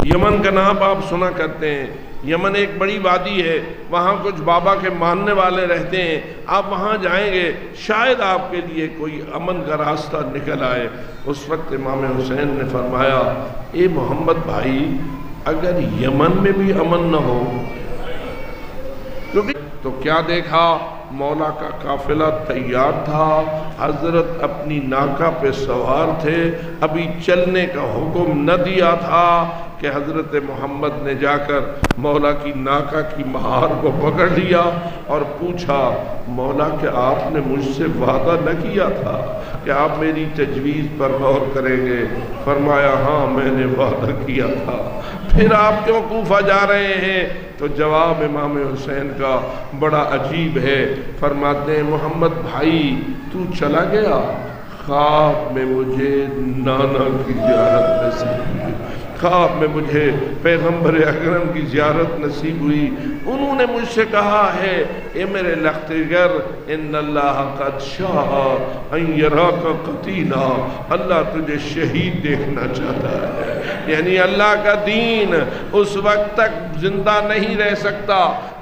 یمن کا نام آپ سنا کرتے ہیں، یمن ایک بڑی وادی ہے، وہاں کچھ بابا کے ماننے والے رہتے ہیں، آپ وہاں جائیں گے شاید آپ کے لیے کوئی امن کا راستہ نکل آئے۔ اس وقت امام حسین نے فرمایا اے محمد بھائی اگر یمن میں بھی امن نہ ہو تو کیا دیکھا؟ مولا کا قافلہ تیار تھا، حضرت اپنی ناکہ پہ سوار تھے، ابھی چلنے کا حکم نہ دیا تھا کہ حضرت محمد نے جا کر مولا کی ناکہ کی مہار کو پکڑ لیا اور پوچھا مولا کہ آپ نے مجھ سے وعدہ نہ کیا تھا کہ آپ میری تجویز پر غور کریں گے؟ فرمایا ہاں میں نے وعدہ کیا تھا، پھر آپ کیوں کوفہ جا رہے ہیں؟ تو جواب امام حسین کا بڑا عجیب ہے، فرماتے ہیں محمد بھائی تو چلا گیا، خواب میں مجھے نانا کی زیارت نصیب ہوئی، خواب میں مجھے پیغمبر اکرم کی زیارت نصیب ہوئی، انہوں نے مجھ سے کہا ہے اے میرے لختگر ان اللہ قد شاء ان یراک قتیلا، اللہ تجھے شہید دیکھنا چاہتا ہے، یعنی اللہ کا دین اس وقت تک زندہ نہیں رہ سکتا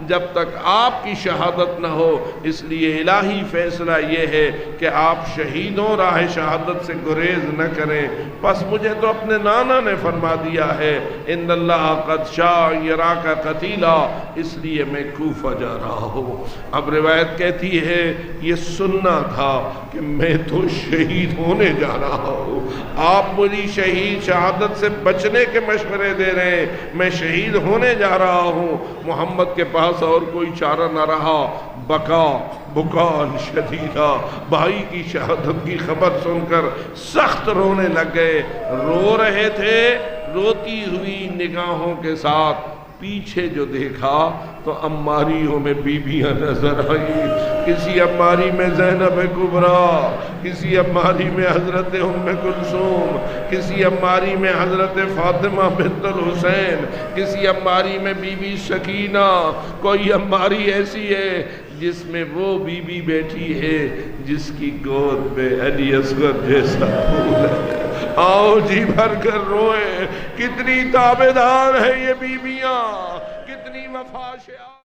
جب تک آپ کی شہادت نہ ہو، اس لیے الہی فیصلہ یہ ہے کہ آپ شہید ہوں، راہ شہادت سے گریز نہ کریں۔ بس مجھے تو اپنے نانا نے فرما دیا ہے ان اللہ قد شاء یراک قتیلا، اس لیے میں کوفہ جا رہا ہوں۔ اب روایت کہتی ہے یہ سننا تھا کہ میں تو شہید ہونے جا رہا ہوں، آپ مجھے شہادت سے بچنے کے مشورے دے رہے ہیں، میں شہید ہونے جا رہا ہوں۔ محمد کے پاس اور کوئی چارہ نہ رہا، بکان شدیدہ، بھائی کی شہادت کی خبر سن کر سخت رونے لگ گئے، رو رہے تھے، روتی ہوئی نگاہوں کے ساتھ پیچھے جو دیکھا تو اماریوں میں بیویاں نظر آئی، کسی اماری میں زینب کبریٰ، کسی اماری میں حضرت ام کلثوم، کسی اماری میں حضرت فاطمہ بنت الحسین، کسی اماری میں بی بی سکینہ، کوئی اماری ایسی ہے جس میں وہ بی بی بیٹھی ہے جس کی گود میں علی اصغر جیسا پھول ہے۔ آؤ جی بھر کر روئے، کتنی تابعدار ہیں یہ بیویاں، کتنی وفا شعار